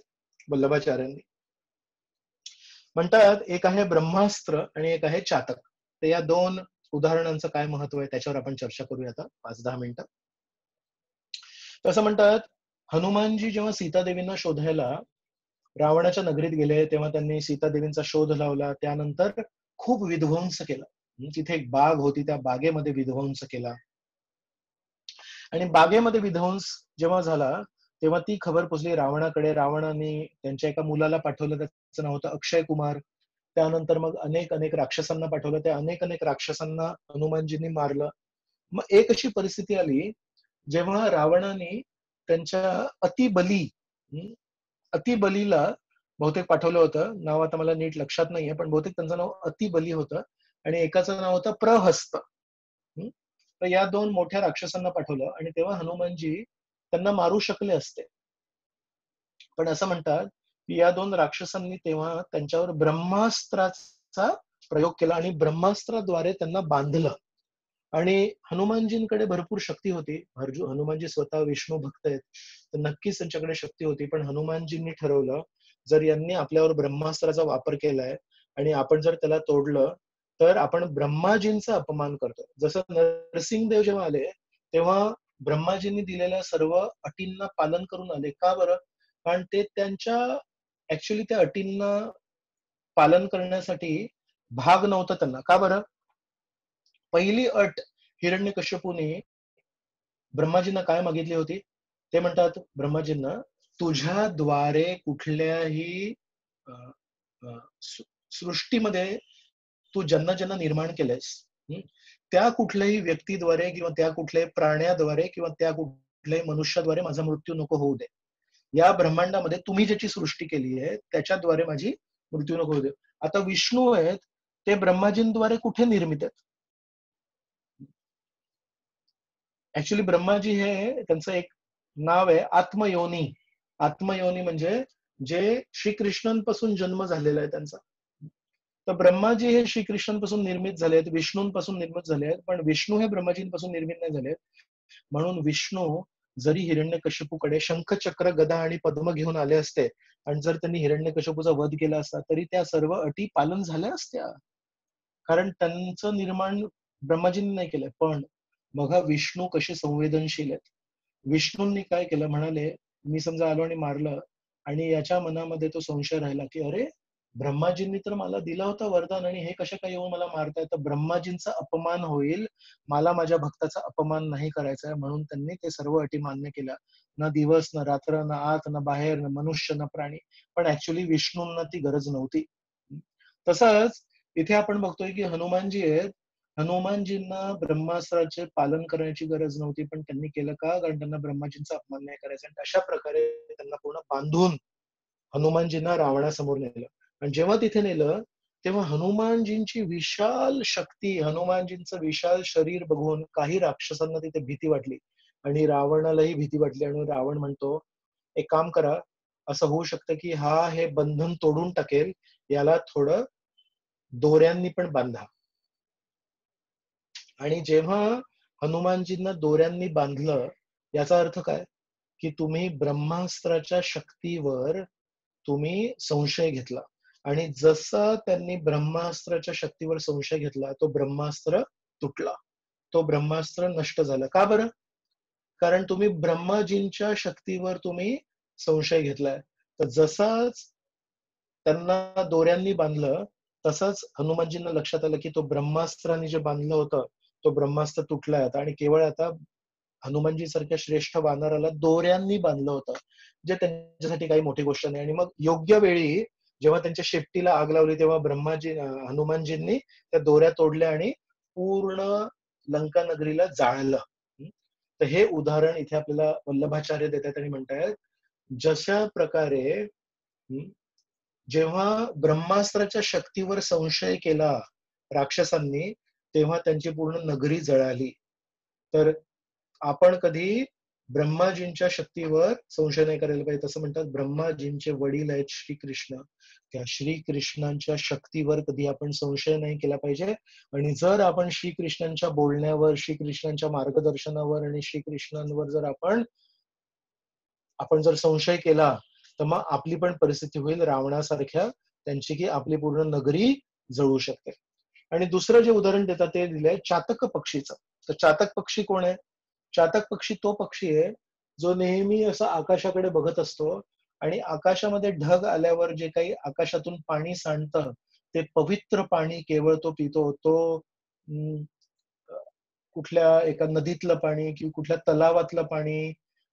वल्लभाचार्यांनी. म्हणतात एक आहे ब्रह्मास्त्र आणि एक आहे चातक. तर या 2 उदाहरणांचं काय महत्व आहे त्याच्यावर आपण चर्चा करूया आता 5-10 मिनिटं. तसं म्हणतात हनुमानजी जेव्हा सीतादेवींना शोधायला रावणाच्या नगरीत गेले तेव्हा त्यांनी सीतादेवींचा शोध लावला. त्यानंतर खूप विध्वंस केला. तिथे एक बाग होती, त्या बागेमध्ये विध्वंस केला. आणि बागेमध्ये विध्वंस जेव्हा झाला तेव्हा ती खबर पोचली रावणाकडे. रावणाने त्यांच्या एका मुलाला पाठवलं, त्याचं नाव होतं अक्षय कुमार. त्यानंतर मग अनेक अनेक राक्षसांना पाठवलं, त्या अनेक अनेक राक्षसांना हनुमानजींनी मारलं. मग एक अशी परिस्थिती आली जेव्हा रावणाने त्यांच्या अतिबली हं, अतिबलीला बहुतेक पाठवलं होतं. नाव आता मला नीट लक्षात नाहीये, पण बहुतेक त्यांचं नाव अतिबली होतं आणि एकाचं नाव होतं प्रहस्त. हं. तर या 2 मोठ्या राक्षसांना पाठवलं आणि तेव्हा हनुमानजी त्यांना मारू शकले असते. पण असं म्हणतात, की या 2 राक्षसांनी तेव्हा त्यांच्यावर ब्रह्मास्त्राचा प्रयोग केला आणि ब्रह्मास्त्राद्वारे त्यांना बांधलं. आणि हनुमानजींकडे भरपूर शक्ती होती. हनुमानजी स्वतः विष्णू भक्त आहेत. तर नक्कीच त्यांच्याकडे शक्ती होती. पण हनुमानजींनी ठरवलं, जर यांनी आपल्यावर ब्रह्मास्त्राचा वापर केलाय आणि आपण जर त्याला तोडलं, तर आपण ब्रह्माजींचा अपमान करतो. जसं नरसिंहदेव जेव्हा आले, तेव्हा ब्रह्माजींनी दिलेल्या सर्व अटींना पालन करून आले. का बरं? कारण ते त्यांच्या ऍक्च्युअली त्या अटींना पालन करण्यासाठी भाग नव्हता त्यांना. का बरं? पहिली अट हिरण्यकश्यपूने ब्रह्माजींना काय मागितली होती? ते म्हणतात ब्रह्माजींना, तुझ्याद्वारे कुठल्याही अ, अ, सृष्टीमध्ये तू ज्यांना ज्यांना निर्माण केलंयस, हं, त्या कुठल्याही व्यक्तीद्वारे किंवा त्या कुठल्याही प्राण्याद्वारे किंवा त्या कुठल्याही मनुष्याद्वारे माझा मृत्यू नको होऊ दे. या ब्रह्मांडामध्ये तुम्ही ज्याची सृष्टी केली आहे, त्याच्याद्वारे माझी मृत्यू नको होऊ दे. आता विष्णू आहेत, ते ब्रह्माजींद्वारे कुठे निर्मित आहेत? ऍक्च्युली ब्रह्माजी हे त्यांचं एक नाव आहे आत्मयोनी. आत्मयोनी म्हणजे जे श्रीकृष्णांपासून जन्म झालेला आहे त्यांचा. तर ब्रह्माजी हे श्रीकृष्णांपासून निर्मित झाले आहेत, विष्णूंपासून निर्मित झाले आहेत, पण विष्णू हे ब्रह्माजींपासून निर्मित नाही झाले. म्हणून विष्णू जरी हिरण्यकश्यपूकडे शंख चक्र गदा आणि पद्म घेऊन आले असते आणि जर त्यांनी हिरण्यकश्यपूचा वध केला असता तरी त्या सर्व अटी पालन झाल्या असत्या. कारण त्यांचं निर्माण ब्रह्माजींनी नाही केलंय. पण बघा विष्णू कसे संवेदनशील आहेत. विष्णूंनी काय केलं, म्हणाले मी समजा आलो आणि मारलं आणि याच्या मनामध्ये तो संशय राहिला की अरे, ब्रह्माजींनी तर मला दिला होता वरदान आणि हे कशा काय येऊन मला मारताय. तर ब्रह्माजींचा अपमान होईल, मला माझ्या भक्ताचा अपमान नाही करायचा आहे. म्हणून त्यांनी ते सर्व अटी मान्य केल्या. ना दिवस ना रात्र ना आत ना बाहेर ना मनुष्य ना प्राणी. पण ऍक्च्युली विष्णूंना ती गरज नव्हती. तसंच इथे आपण बघतोय की हनुमानजी आहेत. हनुमानजींना ब्रह्मास्त्राचे पालन करण्याची गरज नव्हती, पण त्यांनी केलं का? कारण त्यांना ब्रह्माजींचा अपमान नाही करायचा. आणि अशा प्रकारे त्यांना पूर्ण बांधून हनुमानजींना रावणासमोर नेलं. आणि जेव्हा तिथे नेलं, तेव्हा हनुमानजींची विशाल शक्ती, हनुमानजींचं विशाल शरीर बघून काही राक्षसांना तिथे भीती वाटली आणि रावणालाही भीती वाटली. आणि रावण म्हणतो, एक काम करा, असं होऊ शकतं की हा हे बंधन तोडून टाकेल, याला थोडं दोऱ्यांनी पण बांधा. आणि जेव्हा हनुमानजींना दोऱ्यांनी बांधलं, याचा अर्थ काय? की तुम्ही ब्रह्मास्त्राच्या शक्तीवर तुम्ही संशय घेतला. आणि जसा त्यांनी ब्रह्मास्त्राच्या शक्तीवर संशय घेतला, तो ब्रह्मास्त्र तुटला. तो ब्रह्मास्त्र नष्ट झालं. का बरं? कारण तुम्ही ब्रह्माजींच्या शक्तीवर तुम्ही संशय घेतलाय. तर जसाच त्यांना दोऱ्यांनी बांधलं, तसंच हनुमानजींना लक्षात आलं की तो ब्रह्मास्त्राने जे बांधलं होतं, तो ब्रह्मास्त्र तुटलाय आता आणि केवळ आता हनुमानजी सारख्या श्रेष्ठ वानराला दोऱ्यांनी बांधलं होतं, जे त्यांच्यासाठी काही मोठी गोष्ट नाही. आणि मग योग्य वेळी जेव्हा त्यांच्या शेपटीला आग लावली, तेव्हा हनुमानजींनी त्या दोऱ्या तोडल्या आणि पूर्ण लंका नगरीला जाळलं. हं. तर हे उदाहरण इथे आपल्याला वल्लभाचार्य देतात आणि म्हणतायत, जशा प्रकारे जेव्हा ब्रह्मास्त्राच्या शक्तीवर संशय केला राक्षसांनी, तेव्हा त्यांची पूर्ण नगरी जळाली. तर आपण कधी ब्रह्माजींच्या शक्तीवर संशय नाही करायला पाहिजे. तसं म्हणतात ब्रह्माजींचे वडील आहेत श्रीकृष्ण. त्या श्रीकृष्णांच्या शक्तीवर कधी आपण संशय नाही केला पाहिजे. आणि जर आपण श्रीकृष्णांच्या बोलण्यावर, श्रीकृष्णांच्या मार्गदर्शनावर आणि श्रीकृष्णांवर जर आपण आपण जर संशय केला, तर मग आपली पण परिस्थिती होईल रावणासारख्या त्यांची, की आपली पूर्ण नगरी जळू शकते. आणि दुसरं जे उदाहरण देतात ते दिलंय चातक पक्षीचं. तर चातक पक्षी कोण आहे? चातक पक्षी तो पक्षी आहे जो नेहमी असं आकाशाकडे बघत असतो आणि आकाशामध्ये ढग आल्यावर जे काही आकाशातून पाणी सांडतं, ते पवित्र पाणी केवळ तो पितो. तो अं, कुठल्या एका नदीतलं पाणी किंवा कुठल्या तलावातलं पाणी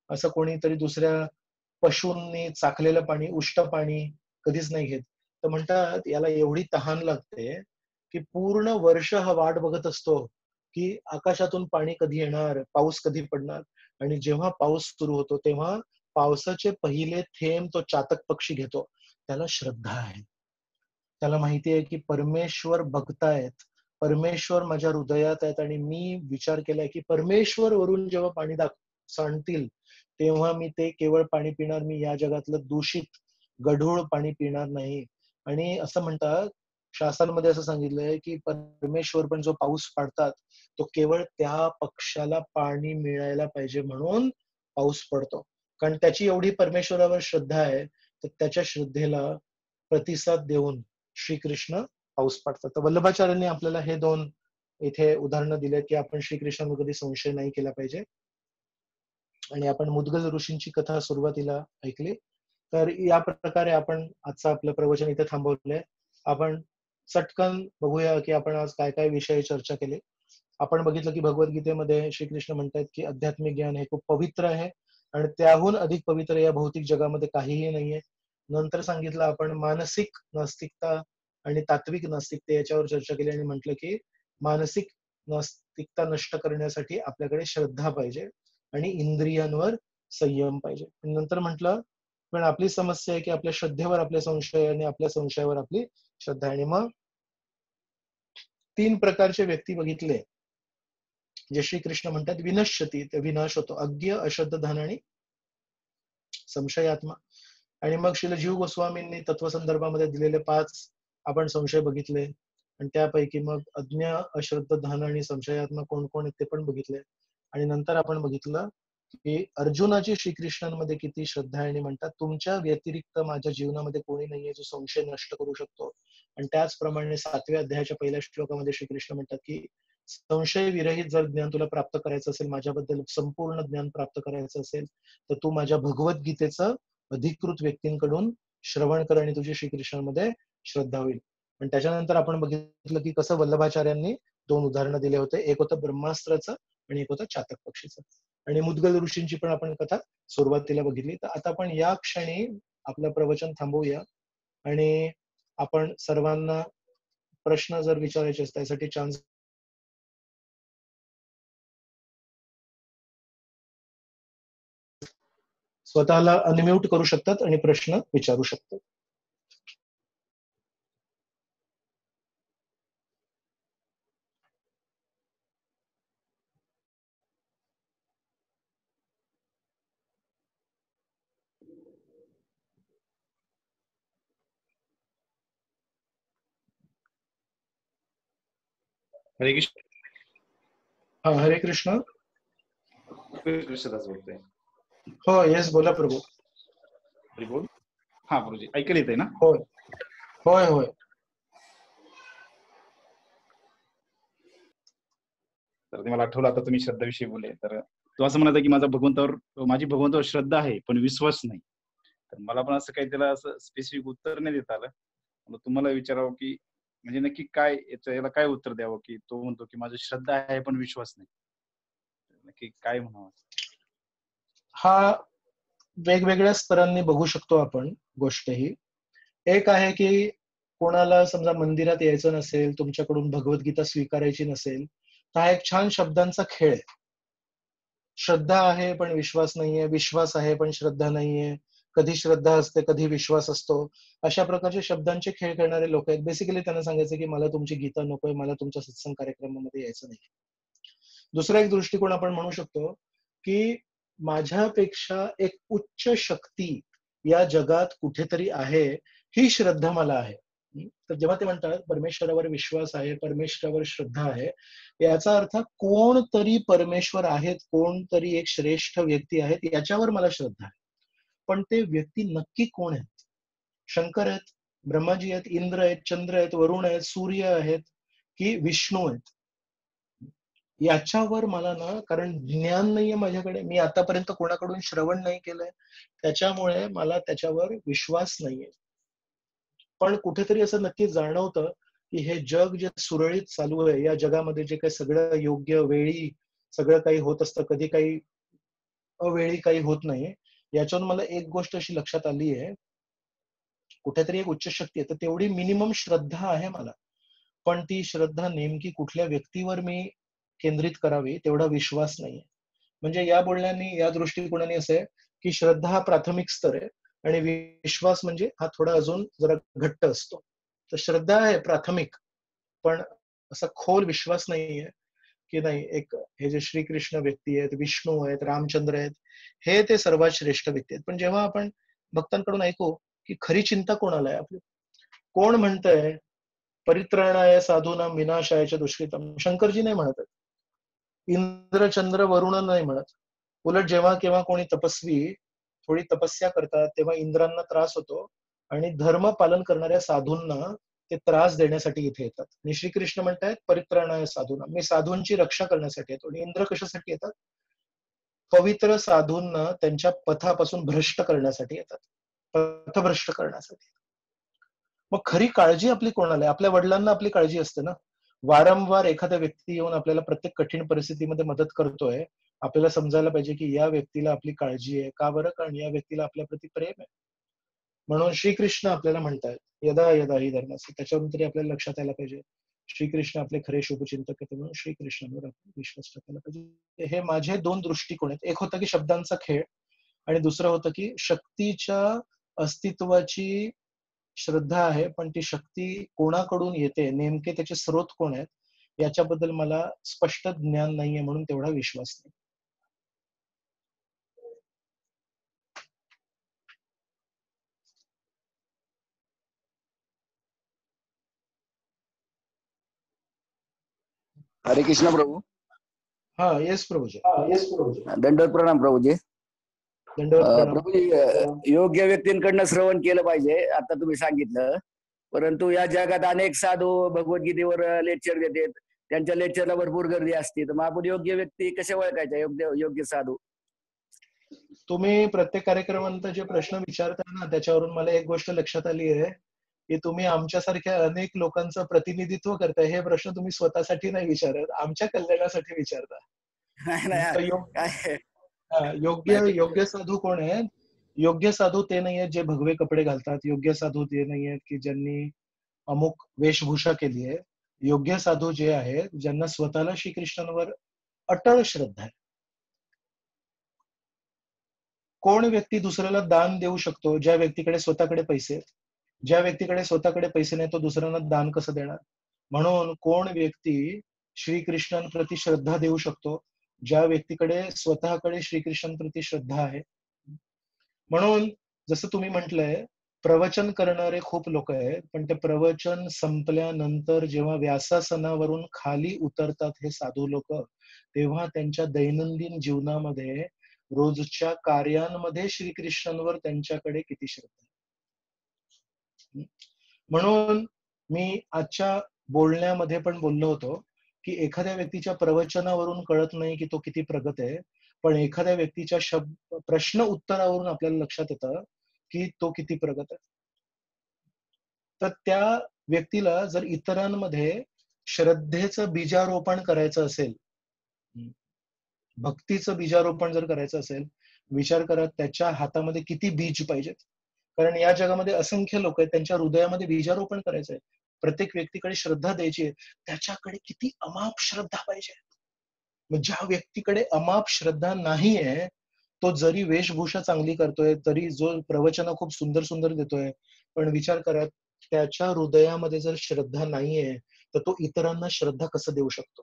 असं कोणीतरी दुसऱ्या पशूंनी चाखलेलं पाणी, उष्ट पाणी कधीच नाही घेत. तर म्हणतात याला एवढी तहान लागते की पूर्ण वर्ष हा वाट बघत असतो की आकाशातून पाणी कधी येणार, पाऊस कधी पडणार. आणि जेव्हा पाऊस सुरू होतो तेव्हा पावसाचे पहिले थेंब तो चातक पक्षी घेतो. त्याला श्रद्धा आहे. त्याला माहिती आहे की परमेश्वर बघतायत, परमेश्वर माझ्या हृदयात आहेत आणि मी विचार केलाय की परमेश्वर वरून जेव्हा पाणी सांडतील तेव्हा मी ते केवळ पाणी पिणार. मी या जगातलं दूषित गढूळ पाणी पिणार नाही. आणि असं म्हणतात, शास्त्रांमध्ये असं सांगितलंय की परमेश्वर पण जो पाऊस पाडतात तो केवळ त्या पक्षाला पाणी मिळायला पाहिजे म्हणून पाऊस पडतो. कारण त्याची एवढी परमेश्वरावर श्रद्धा आहे, तर त्याच्या श्रद्धेला प्रतिसाद देऊन श्रीकृष्ण पाऊस पाडतात. तर वल्लभाचार्यांनी आपल्याला हे दोन इथे उदाहरणं दिले की आपण श्रीकृष्णावर कधी संशय नाही केला पाहिजे. आणि आपण मुद्गल ऋषींची कथा सुरुवातीला ऐकली. तर या प्रकारे आपण आजचं आपलं प्रवचन इथे थांबवलंय. आपण चटकन बघूया की आपण आज काय काय विषय चर्चा केले. आपण बघितलं की भगवद्गीतेमध्ये श्रीकृष्ण म्हणतात की आध्यात्मिक ज्ञान हे खूप पवित्र आहे आणि त्याहून अधिक पवित्र या भौतिक जगामध्ये काहीही नाहीये. नंतर सांगितलं आपण मानसिक नास्तिकता आणि तात्विक नास्तिकता याच्यावर चर्चा केली आणि म्हटलं की मानसिक नास्तिकता नष्ट करण्यासाठी आपल्याकडे श्रद्धा पाहिजे आणि इंद्रियांवर संयम पाहिजे. नंतर म्हटलं पण आपली समस्या आहे की आपल्या श्रद्धेवर आपले संशय आणि आपल्या संशयावर आपली श्रद्धा. आणि मग 3 प्रकारचे व्यक्ती बघितले जे श्रीकृष्ण म्हणतात विनश्यती, ते विनाश होतो. अज्ञ, अश्रद्धान आणि संशयात्मा. आणि मग श्रील जीव गोस्वामींनी तत्वसंदर्भामध्ये दिलेले 5 आपण संशय बघितले आणि त्यापैकी मग अज्ञ, अश्रद्धान आणि संशयात्मा कोण कोण आहेत ते पण बघितले. आणि नंतर आपण बघितलं की अर्जुनाची श्रीकृष्णांमध्ये किती श्रद्धा आहे आणि म्हणतात तुमच्या व्यतिरिक्त माझ्या जीवनामध्ये कोणी नाहीये जो संशय नष्ट करू शकतो. आणि त्याचप्रमाणे 7व्या अध्यायाच्या पहिल्या श्लोकामध्ये श्रीकृष्ण म्हणतात की संशय विरहित जर ज्ञान तुला प्राप्त करायचं असेल, माझ्याबद्दल संपूर्ण ज्ञान प्राप्त करायचं असेल, तर तू माझ्या भगवद्गीतेचं अधिकृत व्यक्तींकडून श्रवण कर आणि तुझी श्रीकृष्णांमध्ये श्रद्धा होईल. आणि त्याच्यानंतर आपण बघितलं की कसं वल्लभाचार्यांनी 2 उदाहरणं दिले होते. एक होतं ब्रह्मास्त्राचं आणि एक होतं चातक पक्षीचं. आणि मुद्गल ऋषींची पण आपण कथा सुरुवातीला बघितली. तर आता आपण या क्षणी आपलं प्रवचन थांबवूया आणि आपण सर्वांना प्रश्न जर विचारायचे असतील त्यासाठी चान्स स्वतःला अनम्यूट करू शकतात आणि प्रश्न विचारू शकतात. हरे कृष्ण. हा, हरे कृष्ण. कृष्णदास बोलतोय. हो, येस, बोला प्रभू. हरी बोल. हा प्रभूजी, ऐकायला येतंय ना? होय होय होय. तर ते मला आठवलं आता तुम्ही श्रद्धाविषयी बोलले. तर तो असं म्हणायचा की माझी भगवंतावर श्रद्धा आहे पण विश्वास नाही. तर मला पण असं काही त्याला असं स्पेसिफिक उत्तर नाही देता आलं. मला तुम्हाला विचारावं की म्हणजे नक्की काय याला काय उत्तर द्यावं की तो म्हणतो की माझी श्रद्धा आहे पण विश्वास नाही. नक्की काय म्हणावं? हा वेगवेगळ्या स्तरांनी बघू शकतो आपण गोष्ट ही. एक आहे की कोणाला समजा मंदिरात यायचं नसेल, तुमच्याकडून भगवद्गीता स्वीकारायची नसेल, तर हा एक छान शब्दांचा खेळ आहे. श्रद्धा आहे पण विश्वास नाहीये, विश्वास आहे पण श्रद्धा नाहीये, कधी श्रद्धा असते कधी विश्वास असतो. अशा प्रकारचे शब्दांचे खेळ करणारे लोक आहेत. बेसिकली त्यांना सांगायचं की मला तुमची गीता नकोय, मला तुमच्या सत्संग कार्यक्रमामध्ये यायचं नाही. दुसरा एक दृष्टिकोन आपण म्हणू शकतो की माझ्यापेक्षा एक उच्च शक्ती या जगात कुठेतरी आहे, ही श्रद्धा मला आहे. तर जेव्हा ते म्हणतात परमेश्वरावर विश्वास आहे, परमेश्वरावर श्रद्धा आहे, याचा अर्थ कोणतरी परमेश्वर आहेत, कोणतरी एक श्रेष्ठ व्यक्ती आहेत याच्यावर मला श्रद्धा आहे. पण ते व्यक्ती नक्की कोण आहेत? शंकर आहेत, ब्रह्माजी आहेत, इंद्र आहेत, चंद्र आहेत, वरुण आहेत, सूर्य आहेत की विष्णू आहेत? याच्यावर मला ना, कारण ज्ञान नाहीये माझ्याकडे, मी आतापर्यंत कोणाकडून श्रवण नाही केलंय, त्याच्यामुळे मला त्याच्यावर विश्वास नाहीये. पण कुठेतरी असं नक्की जाणवतं की हे जग जे सुरळीत चालू आहे, या जगामध्ये जे काही सगळं योग्य वेळी सगळं काही होत असतं, कधी काही अवेळी काही होत नाही. याच्यावरून मला एक गोष्ट अशी लक्षात आली आहे, कुठेतरी एक उच्च शक्ती आहे, तर तेवढी मिनिमम श्रद्धा आहे मला. पण ती श्रद्धा नेमकी कुठल्या व्यक्तीवर मी केंद्रित करावी तेवढा विश्वास नाहीये. म्हणजे या बोलण्याने, या दृष्टिकोनाने असं आहे, की श्रद्धा हा प्राथमिक स्तर आहे आणि विश्वास म्हणजे हा थोडा अजून जरा घट्ट असतो. तर श्रद्धा आहे प्राथमिक, पण असा खोल विश्वास नाहीये, की नाही एक हे जे श्रीकृष्ण व्यक्ती आहेत, विष्णू आहेत, रामचंद्र आहेत, हे ते सर्वात श्रेष्ठ व्यक्ती आहेत. पण जेव्हा आपण भक्तांकडून ऐकू, की खरी चिंता कोणाला आहे आपली? कोण म्हणतंय परित्राणाय साधूनां विनाशाय च दुष्कृतम? शंकरजी नाही म्हणत आहेत. इंद्र, चंद्र, वरुण नाही म्हणत. उलट जेव्हा केव्हा कोणी तपस्वी थोडी तपस्या करतात, तेव्हा इंद्रांना त्रास होतो आणि धर्म पालन करणाऱ्या साधूंना ते त्रास देण्यासाठी इथे येतात. आणि श्रीकृष्ण म्हणतायत परित्राणाय साधूनां, मी साधूंची रक्षा करण्यासाठी येतो. आणि इंद्र कशासाठी येतात? पवित्र साधूंना त्यांच्या पथापासून भ्रष्ट करण्यासाठी येतात. पथभ्रष्ट करण्यासाठी. मग खरी काळजी आपली कोणाला आहे? आपल्या वडिलांना आपली काळजी असते ना. वारंवार एखादा व्यक्ती येऊन आपल्याला प्रत्येक कठीण परिस्थितीमध्ये मदत करतोय. आपल्याला समजायला पाहिजे की या व्यक्तीला आपली काळजी आहे. का बरं? कारण या व्यक्तीला आपल्याप्रती प्रेम आहे. म्हणून श्रीकृष्ण आपल्याला म्हणतायत, यदा यदा हि धर्मस्य. त्याच्यावरून तरी आपल्याला लक्षात यायला पाहिजे. श्रीकृष्ण आपले खरे शुभचिंतक आहेत, म्हणून श्रीकृष्णावर आपण विश्वास टाकायला पाहिजे. हे माझे दोन दृष्टिकोन आहेत. एक होतं की शब्दांचा खेळ आणि दुसरं होतं की शक्तीच्या अस्तित्वाची श्रद्धा आहे, पण ती शक्ती कोणाकडून येते, नेमके त्याचे स्रोत कोण आहेत, याच्याबद्दल मला स्पष्ट ज्ञान नाहीये, म्हणून तेवढा विश्वास नाही. हरे कृष्ण प्रभू. हा, येस प्रभूजी. दंडवत प्रणाम प्रभूजी. दंडवत प्रणाम. प्रभूजी, योग्य व्यक्तींकडनं श्रवण केलं पाहिजे, आता तुम्ही सांगितलं. परंतु या जगात अनेक साधू भगवद्गीतेवर लेक्चर देतात, त्यांच्या लेक्चरला भरपूर गर्दी असते. तर मग आपण योग्य व्यक्ती कसे ओळखायच्या, योग्य साधू? तुम्ही प्रत्येक कार्यक्रमानंतर जे प्रश्न विचारता ना, त्याच्यावरून मला एक गोष्ट लक्षात आली आहे की तुम्ही आमच्यासारख्या अनेक लोकांचं प्रतिनिधित्व करताय. हे प्रश्न तुम्ही स्वतःसाठी नाही विचारत, आमच्या कल्याणासाठी विचारता. योग्य साधू कोण आहेत? योग्य साधू ते नाही आहेत जे भगवे कपडे घालतात. योग्य साधू ते नाही आहेत की ज्यांनी अमुक वेशभूषा केली आहे. योग्य साधू जे आहेत ज्यांना स्वतःला श्रीकृष्णांवर अटळ श्रद्धा आहे. कोण व्यक्ती दुसऱ्याला दान देऊ शकतो? ज्या व्यक्तीकडे स्वतःकडे पैसे आहेत. ज्या व्यक्तीकडे स्वतःकडे पैसे नाही, तो दुसऱ्यांना दान कसं देणार? म्हणून कोण व्यक्ती श्रीकृष्णांप्रती श्रद्धा देऊ शकतो? ज्या व्यक्तीकडे स्वतःकडे श्रीकृष्णांप्रती श्रद्धा आहे. म्हणून जसं तुम्ही म्हटलंय, प्रवचन करणारे खूप लोक आहेत, पण ते प्रवचन संपल्यानंतर जेव्हा व्यासासनावरून खाली उतरतात हे साधू लोक, तेव्हा त्यांच्या दैनंदिन जीवनामध्ये, रोजच्या कार्यांमध्ये श्रीकृष्णांवर त्यांच्याकडे किती श्रद्धा आहे. म्हणून मी आजच्या बोलण्यामध्ये पण बोललो होतो की एखाद्या व्यक्तीच्या प्रवचनावरून कळत नाही की तो किती प्रगत आहे, पण एखाद्या व्यक्तीच्या प्रश्न उत्तरावरून आपल्याला लक्षात येतं की तो किती प्रगत आहे. तर त्या व्यक्तीला जर इतरांमध्ये श्रद्धेचं बीजारोपण करायचं असेल, भक्तीचं बीजारोपण जर करायचं असेल, विचार करा त्याच्या हातामध्ये किती बीज पाहिजेत. कारण या जगामध्ये असंख्य लोक आहेत, त्यांच्या हृदयामध्ये बीजारोपण करायचंय. प्रत्येक व्यक्तीकडे श्रद्धा द्यायची आहे, त्याच्याकडे किती अमाप श्रद्धा पाहिजे. मग ज्या व्यक्तीकडे अमाप श्रद्धा नाहीये, तो जरी वेशभूषा चांगली करतोय, तरी जो प्रवचन खूप सुंदर सुंदर देतोय, पण विचार करा त्याच्या हृदयामध्ये जर श्रद्धा नाहीये, तर तो इतरांना श्रद्धा कसं देऊ शकतो?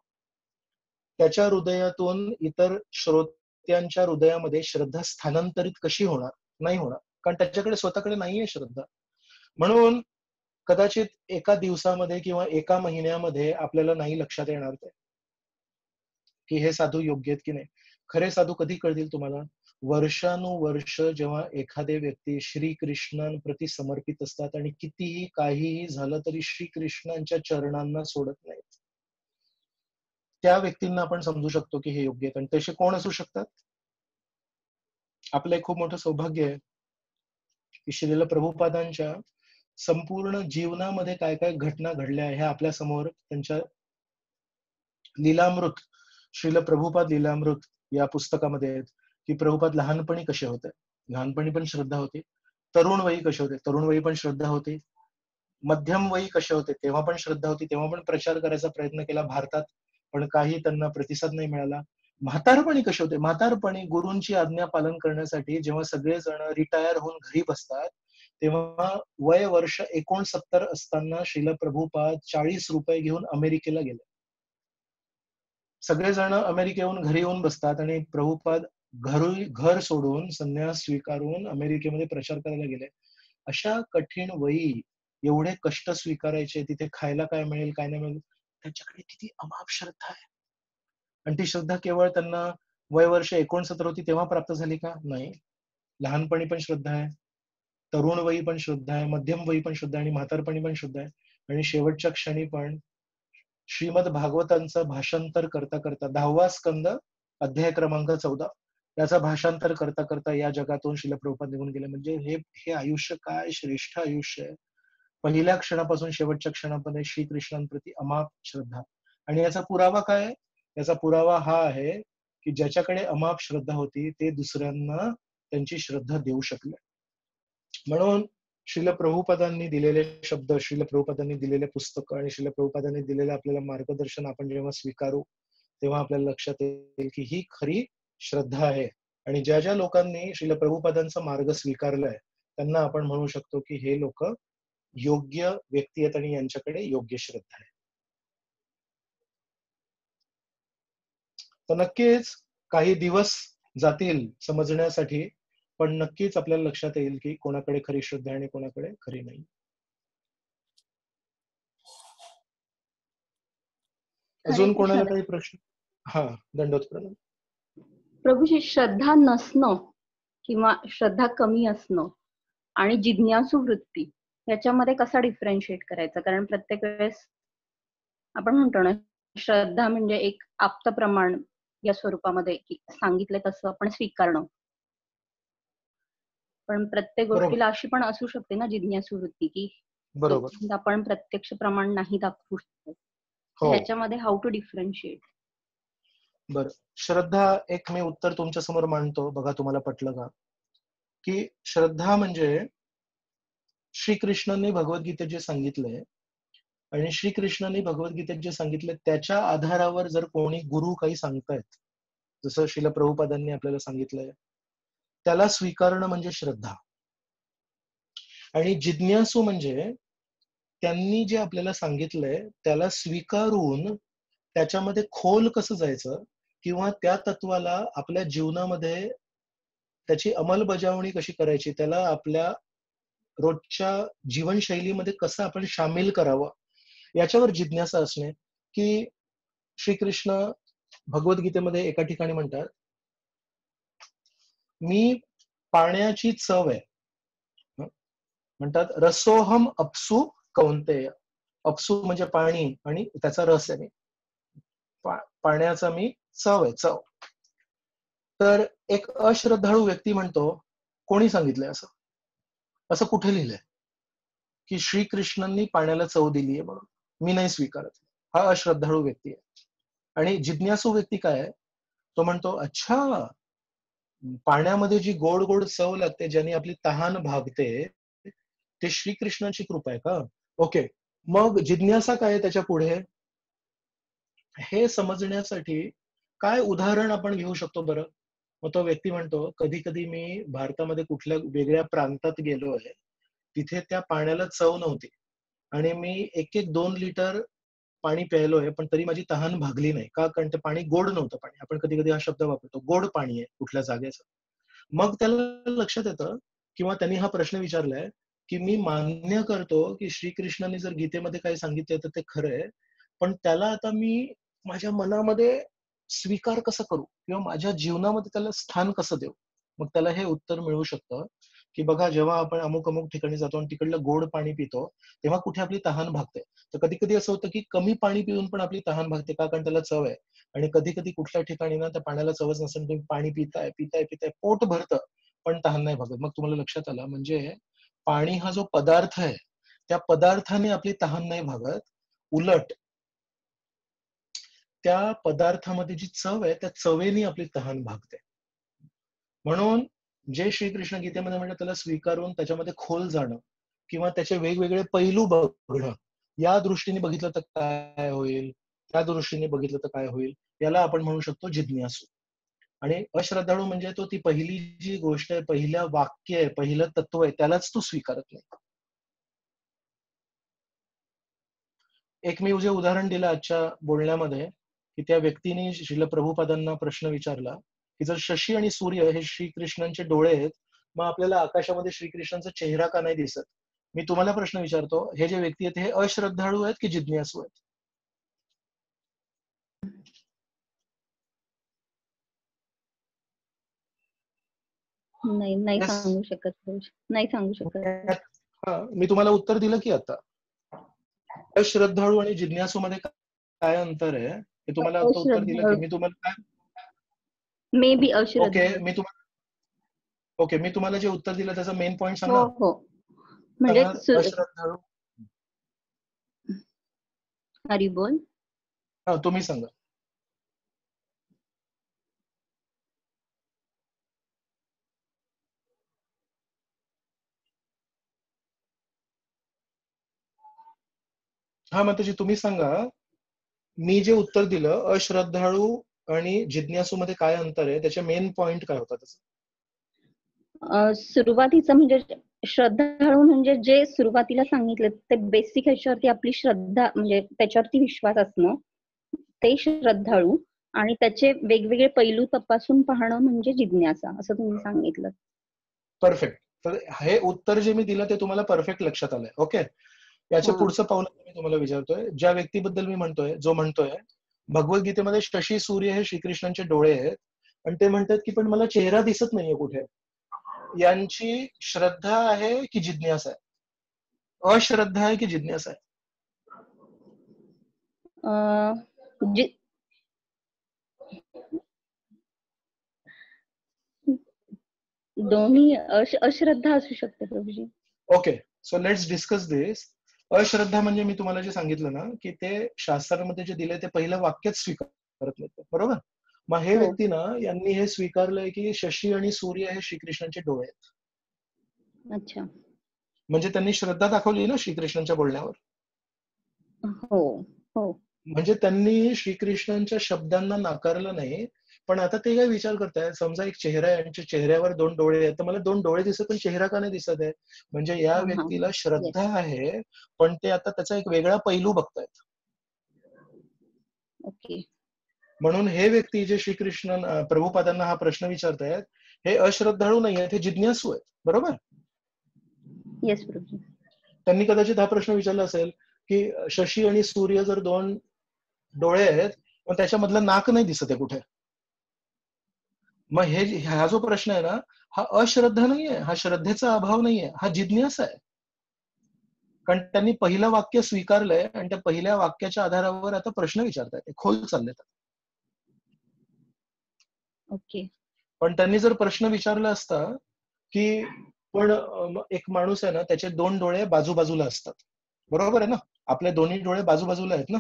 त्याच्या हृदयातून इतर श्रोत्यांच्या हृदयामध्ये श्रद्धा स्थानांतरित कशी होणार? नाही होणार, कारण त्याच्याकडे स्वतःकडे नाहीये श्रद्धा. म्हणून कदाचित एका दिवसामध्ये किंवा एका महिन्यामध्ये आपल्याला नाही लक्षात येणार ते की हे साधू योग्य आहेत की नाही. खरे साधू कधी कळतील तुम्हाला? वर्षानुवर्ष जेव्हा एखादे व्यक्ती श्रीकृष्णांप्रती समर्पित असतात आणि कितीही काहीही झालं तरी श्रीकृष्णांच्या चरणांना सोडत नाहीत, त्या व्यक्तींना आपण समजू शकतो की हे योग्य आहेत. आणि तसे कोण असू शकतात? आपलं एक खूप मोठं सौभाग्य आहे की श्रील प्रभुपादांच्या संपूर्ण जीवनामध्ये काय काय घटना घडल्या ह्या आपल्या समोर त्यांच्या लीलामृत, श्रील प्रभुपाद लीलामृत या पुस्तकामध्ये आहेत. की प्रभुपाद लहानपणी कसे होते. लहानपणी पण श्रद्धा होती, तरुण वयी कसे होते, तरुण वयी पण श्रद्धा होती, मध्यम वयी कसे होते तेव्हा पण श्रद्धा होती, तेव्हा पण प्रचार करायचा प्रयत्न केला भारतात, पण काही त्यांना प्रतिसाद नाही मिळाला. म्हातारपणी कसे होते, म्हातारपणी गुरूंची आज्ञा पालन करण्यासाठी जेव्हा सगळेजण रिटायर होऊन घरी बसतात, तेव्हा वय वर्ष 69 असताना श्रील प्रभुपाद 40 रुपये घेऊन अमेरिकेला गेले. सगळेजण अमेरिकेहून घरी येऊन बसतात आणि प्रभुपाद घर सोडून संन्यास स्वीकारून अमेरिकेमध्ये प्रचार करायला गेले. अशा कठीण वयी एवढे कष्ट स्वीकारायचे, तिथे खायला काय मिळेल काय नाही मिळेल, त्यांच्याकडे किती अमाप श्रद्धा आहे. आणि ती श्रद्धा केवळ त्यांना वय वर्ष 69 होती तेव्हा प्राप्त झाली का? नाही. लहानपणी पण श्रद्धा आहे, तरुण वयी पण श्रद्धा आहे, मध्यम वयी पण श्रद्धा आहे आणि म्हातारपणी पण श्रद्धा आहे. आणि शेवटच्या क्षणी पण श्रीमद भागवतांचं भाषांतर करता करता 10वा स्कंद अध्याय क्रमांक 14 याचं भाषांतर करता करता या जगातून श्रील प्रभुपाद निघून गेले. म्हणजे हे आयुष्य काय श्रेष्ठ आयुष्य आहे. पहिल्या क्षणापासून शेवटच्या क्षणापर्यंत श्रीकृष्णांप्रती अमाप श्रद्धा. आणि याचा पुरावा काय? याचा पुरावा हा आहे की ज्याच्याकडे अमाप श्रद्धा होती ते दुसऱ्यांना त्यांची श्रद्धा देऊ शकले. म्हणून श्रील प्रभुपादांनी दिलेले शब्द, श्रील प्रभुपादांनी दिलेले पुस्तकं आणि श्रील प्रभुपादांनी दिलेलं आपल्याला मार्गदर्शन आपण जेव्हा स्वीकारू तेव्हा आपल्याला लक्षात येईल की ही खरी श्रद्धा आहे. आणि ज्या ज्या लोकांनी श्रील प्रभुपादांचा मार्ग स्वीकारलाय त्यांना आपण म्हणू शकतो की हे लोक योग्य व्यक्ती आहेत आणि यांच्याकडे योग्य श्रद्धा आहे. तर नक्कीच काही दिवस जातील समजण्यासाठी, पण नक्कीच आपल्याला लक्षात येईल की कोणाकडे खरी श्रद्धा आहे आणि कोणाकडे खरी नाही. अजून कोणाला काही प्रश्न? हा, दंडवत प्रणाम. प्रभूजी, श्रद्धा नसणं किंवा श्रद्धा कमी असणं आणि जिज्ञासू वृत्ती याच्यामध्ये कसा डिफरन्शिएट करायचा? कारण प्रत्येक वेळेस आपण म्हणतो ना, श्रद्धा म्हणजे एक आप्त प्रमाण या स्वरूपामध्ये की सांगितलं तसं आपण स्वीकारणं, पण प्रत्येक गोष्टीला अशी पण असू शकते ना जिज्ञासू वृत्ती की बरोबर आपण प्रत्यक्ष प्रमाण नाही दाखवू शकतो. ह्याच्यामध्ये हाऊ टू डिफरन्शिएट? बर, श्रद्धा एक मी उत्तर तुमच्या समोर मांडतो, बघा तुम्हाला पटलं का? की श्रद्धा म्हणजे श्रीकृष्णांनी भगवद्गीतेत जे सांगितलंय आणि श्रीकृष्णांनी भगवद्गीतेत जे सांगितलंय त्याच्या आधारावर जर कोणी गुरु काही सांगतायत, जसं श्रील प्रभुपादांनी आपल्याला सांगितलंय, त्याला स्वीकारणं म्हणजे श्रद्धा. आणि जिज्ञासू म्हणजे त्यांनी जे आपल्याला सांगितलंय त्याला स्वीकारून त्याच्यामध्ये खोल कसं जायचं किंवा त्या तत्वाला आपल्या जीवनामध्ये त्याची अंमलबजावणी कशी करायची, त्याला आपल्या रोजच्या जीवनशैलीमध्ये कसं आपण सामील करावं, याच्यावर जिज्ञासा असणे. की श्रीकृष्ण भगवद्गीतेमध्ये एका ठिकाणी म्हणतात, मी पाण्याची चव आहे, म्हणतात रसोहम अपसु कौंतेय. अपसु म्हणजे पाणी आणि त्याचा रस आहे, पाण्याचा मी चव आहे, चव. तर एक अश्रद्धाळू व्यक्ती म्हणतो, कोणी सांगितलंय असं? असं कुठे लिहिलंय की श्रीकृष्णांनी पाण्याला चव दिली आहे म्हणून? मी नाही स्वीकारत. हा अश्रद्धाळू व्यक्ती आहे. आणि जिज्ञासू व्यक्ती काय आहे? तो म्हणतो, अच्छा, पाण्यामध्ये जी गोड गोड चव लागते ज्याने आपली तहान भागते ते श्रीकृष्णाची कृपा आहे का? ओके, मग जिज्ञासा काय आहे त्याच्या पुढे? हे समजण्यासाठी काय उदाहरण आपण घेऊ शकतो बरं? मग तो व्यक्ती म्हणतो, कधी कधी मी भारतामध्ये कुठल्या वेगळ्या प्रांतात गेलोय, तिथे त्या पाण्याला चव नव्हती आणि मी 1-2 लिटर पाणी प्यायलोय, पण तरी माझी तहान भागली नाही का? कारण ते पाणी गोड नव्हतं. पाणी, आपण कधी कधी हा शब्द वापरतो, गोड पाणी आहे कुठल्या जागेचं. मग त्याला लक्षात येतं किंवा त्यांनी हा प्रश्न विचारलाय की मी मान्य करतो की श्रीकृष्णाने जर गीतेमध्ये काही सांगितलं तर ते खरं आहे, पण त्याला आता मी माझ्या मनामध्ये स्वीकार कसं करू किंवा माझ्या जीवनामध्ये त्याला स्थान कसं देऊ? मग त्याला हे उत्तर मिळू शकतं की बघा, जेव्हा आपण अमुक अमुक ठिकाणी जातो आणि तिकडलं गोड पाणी पितो तेव्हा कुठे आपली तहान भागते. तर कधी कधी असं होतं की कमी पाणी पिऊन पण आपली तहान भागते का? कारण त्याला चव आहे. आणि कधी कधी कुठल्या ठिकाणी ना त्या पाण्याला चवच नसेल, तुम्ही पाणी पिताय पिताय पिताय पोट भरतं पण तहान नाही भागत. मग तुम्हाला लक्षात आलं, म्हणजे पाणी हा जो पदार्थ आहे त्या पदार्थाने आपली तहान नाही भागत, उलट त्या पदार्थामध्ये जी चव आहे त्या चवेने आपली तहान भागते. म्हणून जे श्रीकृष्ण गीतेमध्ये म्हणतात त्याला स्वीकारून त्याच्यामध्ये खोल जाणं किंवा त्याचे वेगवेगळे पैलू बघणं, या दृष्टीने बघितलं तर काय होईल, त्या दृष्टीने बघितलं तर काय होईल, याला आपण म्हणू शकतो जिज्ञासू. आणि अश्रद्धाळू म्हणजे तो ती पहिली जी गोष्ट आहे, पहिलं वाक्य आहे, पहिलं तत्व आहे, त्यालाच तो स्वीकारत नाही. एक मी जे उदाहरण दिलं आजच्या बोलण्यामध्ये, की त्या व्यक्तीने श्रील प्रभुपादांना प्रश्न विचारला की जर शशी आणि सूर्य हे श्रीकृष्णांचे डोळे आहेत, मग आपल्याला आकाशामध्ये श्रीकृष्णांचा चेहरा का नाही दिसत? मी तुम्हाला प्रश्न विचारतो, हे जे व्यक्ती आहेत हे अश्रद्धाळू आहेत की जिज्ञासू आहेत? नाही, नाही Yes. सांगू शकत. नाही सांगू शकत. हा, मी तुम्हाला उत्तर दिलं की आता अश्रद्धाळू आणि जिज्ञासू मध्ये काय अंतर आहे हे तुम्हाला आता उत्तर दिलं की मी तुम्हाला काय मे बी ओके अश्रद्धाळू. मी तुम्हाला जे उत्तर दिलं त्याचा मेन पॉइंट हो सांगा. हो, म्हणजे अश्रद्धाळू. हरी बोल. हा, तुम्ही सांगा. हा, माताजी तुम्ही सांगा. मी जे उत्तर दिलं अश्रद्धाळू आणि जिज्ञासू मध्ये काय अंतर आहे, त्याचे मेन पॉइंट काय होता त्याचा? सुरुवातीचं म्हणजे श्रद्धाळू म्हणजे जे सुरुवातीला सांगितलं ते बेसिक ह्याच्यावरती आपली श्रद्धा म्हणजे त्याच्यावरती विश्वास असणं, ते श्रद्धाळू. आणि त्याचे वेगवेगळे पैलू तपासून पाहणं म्हणजे जिज्ञासा, असं तुम्ही सांगितलं. परफेक्ट. तर हे उत्तर जे मी दिलं ते तुम्हाला परफेक्ट लक्षात आलंय. ओके, याच्या पुढचं पाऊल मी तुम्हाला विचारतोय. ज्या व्यक्तीबद्दल मी म्हणतोय, जो म्हणतोय भगवद्गीतेमध्ये शशी सूर्य हे श्रीकृष्णांचे डोळे आहेत आणि ते म्हणतात की पण मला चेहरा दिसत नाहीये कुठे, यांची श्रद्धा आहे की जिज्ञासा आहे? अश्रद्धा आहे की जिज्ञासा आहे? दोन्ही अश्रद्धा असू शकते प्रभूजी. Okay, so let's discuss this. अश्रद्धा म्हणजे मी तुम्हाला जे सांगितलं ना की ते शास्त्रामध्ये जे दिले ते पहिलं वाक्यच स्वीकारत नाही, बरोबर? मग हे व्यक्ती ना यांनी हे स्वीकारलंय की शशी आणि सूर्य हे श्रीकृष्णांचे डोळे आहेत. अच्छा, म्हणजे त्यांनी श्रद्धा दाखवली ना श्रीकृष्णांच्या बोलण्यावर. हो हो, म्हणजे त्यांनी श्रीकृष्णांच्या शब्दांना नाकारलं नाही. पण आता ते काय विचार करतायत, समजा एक चेहरा आहे, यांच्या चेहऱ्यावर दोन डोळे आहेत, तर मला दोन डोळे दिसत पण चेहरा का नाही दिसत आहे? म्हणजे या व्यक्तीला श्रद्धा आहे, पण ते आता त्याचा एक वेगळा पैलू बघतायत. ओके, म्हणून हे व्यक्ती जे श्रीकृष्ण प्रभुपादांना हा प्रश्न विचारतायत हे अश्रद्धाळू नाही आहेत, हे जिज्ञासू आहेत, बरोबर? येस प्रभू. त्यांनी कदाचित हा प्रश्न विचारला असेल की शशी आणि सूर्य जर दोन डोळे आहेत पण त्याच्यामधलं नाक नाही दिसत आहे कुठे, मग हा जो प्रश्न आहे ना हा अश्रद्धा नाहीये, हा श्रद्धेचा अभाव नाहीये, हा जिज्ञासा आहे. कारण त्यांनी पहिलं वाक्य स्वीकारलंय आणि त्या पहिल्या वाक्याच्या आधारावर आता प्रश्न विचारतायत, खोल चाललेत. ओके, पण त्यांनी जर प्रश्न विचारला असता की पण एक माणूस आहे ना त्याचे दोन डोळे बाजूबाजूला असतात, बरोबर आहे ना? आपले दोन्ही डोळे बाजूबाजूला आहेत ना.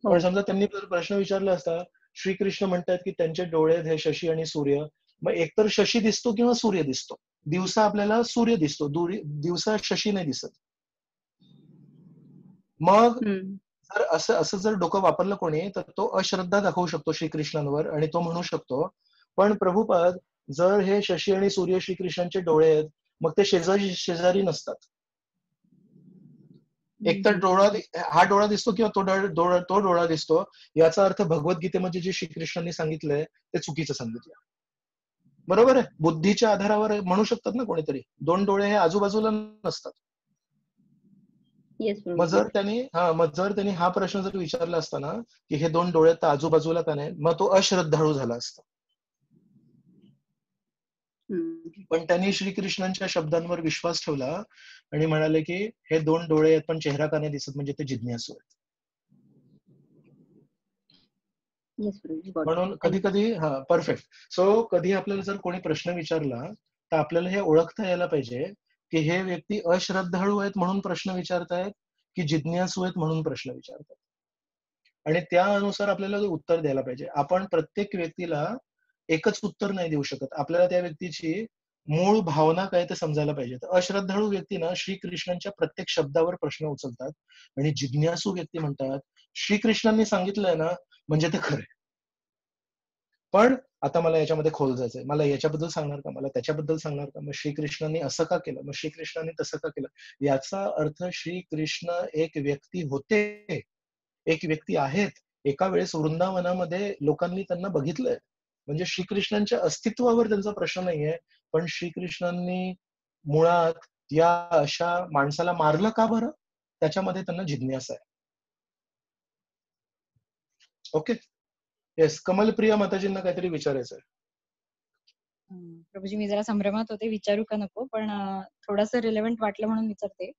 पण समजा त्यांनी जर प्रश्न विचारला असता, श्रीकृष्ण म्हणतात की त्यांचे डोळे हे शशी आणि सूर्य, मग एकतर शशी दिसतो किंवा सूर्य दिसतो. दिवसा आपल्याला सूर्य दिसतो, दिवसा शशी नाही दिसत. मग जर असं जर डोकं वापरलं कोणी तर तो अश्रद्धा दाखवू शकतो श्रीकृष्णांवर आणि तो म्हणू शकतो पण प्रभुपाद जर हे शशी आणि सूर्य श्रीकृष्णांचे डोळे आहेत मग ते शेजारी शेजारी नसतात. एकतर हा डोळा दिसतो किंवा तो डोळा दिसतो, याचा अर्थ भगवद्गीतेमध्ये जे श्रीकृष्णांनी सांगितलंय ते चुकीचं सांगितलं, बरोबर आहे? बुद्धीच्या आधारावर म्हणू शकतात ना कोणीतरी दोन डोळे हे आजूबाजूला नसतात. मग जर त्यांनी हा प्रश्न जर विचारला असता ना की हे दोन डोळे तर आजूबाजूला का नाही, मग तो अश्रद्धाळू झाला असता. पण त्यांनी श्रीकृष्णांच्या शब्दांवर विश्वास ठेवला आणि म्हणाले की हे दोन डोळे आहेत पण चेहरा का नाही दिसत, म्हणजे ते जिज्ञासू आहेत. म्हणून कधी कधी परफेक्ट. सो कधी आपल्याला जर कोणी प्रश्न विचारला तर आपल्याला हे ओळखता यायला पाहिजे की हे व्यक्ती अश्रद्धाळू आहेत म्हणून प्रश्न विचारतायत की जिज्ञासू आहेत म्हणून प्रश्न विचारतात, आणि त्या अनुसार आपल्याला उत्तर द्यायला पाहिजे. आपण प्रत्येक व्यक्तीला एकच उत्तर नाही देऊ शकत. आपल्याला त्या व्यक्तीची मूळ भावना काय ते समजायला पाहिजे. तर अश्रद्धाळू व्यक्ती ना श्रीकृष्णांच्या प्रत्येक शब्दावर प्रश्न उचलतात आणि जिज्ञासू व्यक्ती म्हणतात श्रीकृष्णांनी सांगितलंय ना म्हणजे ते खरंय. पण आता मला याच्यामध्ये खोल जायचंय, मला याच्याबद्दल सांगणार का, मला त्याच्याबद्दल सांगणार का, मग श्रीकृष्णांनी असं का केलं, मग श्रीकृष्णांनी तसं का केलं. याचा अर्थ श्रीकृष्ण एक व्यक्ती होते, एक व्यक्ती आहेत. एका वेळेस वृंदावनामध्ये लोकांनी त्यांना बघितलंय. म्हणजे श्रीकृष्णांच्या अस्तित्वावर त्यांचा प्रश्न नाहीये, पण श्रीकृष्णांनी मुळात या अशा माणसाला मारलं का बरं, त्याच्यामध्ये त्यांना जिज्ञासा आहे. Okay, yes. कमलप्रिया माताजींना काहीतरी विचारायचं आहे. प्रभूजी मी जरा संभ्रमात होते, विचारू का नको, पण थोडंसं रिलेव्हंट वाटलं म्हणून विचारते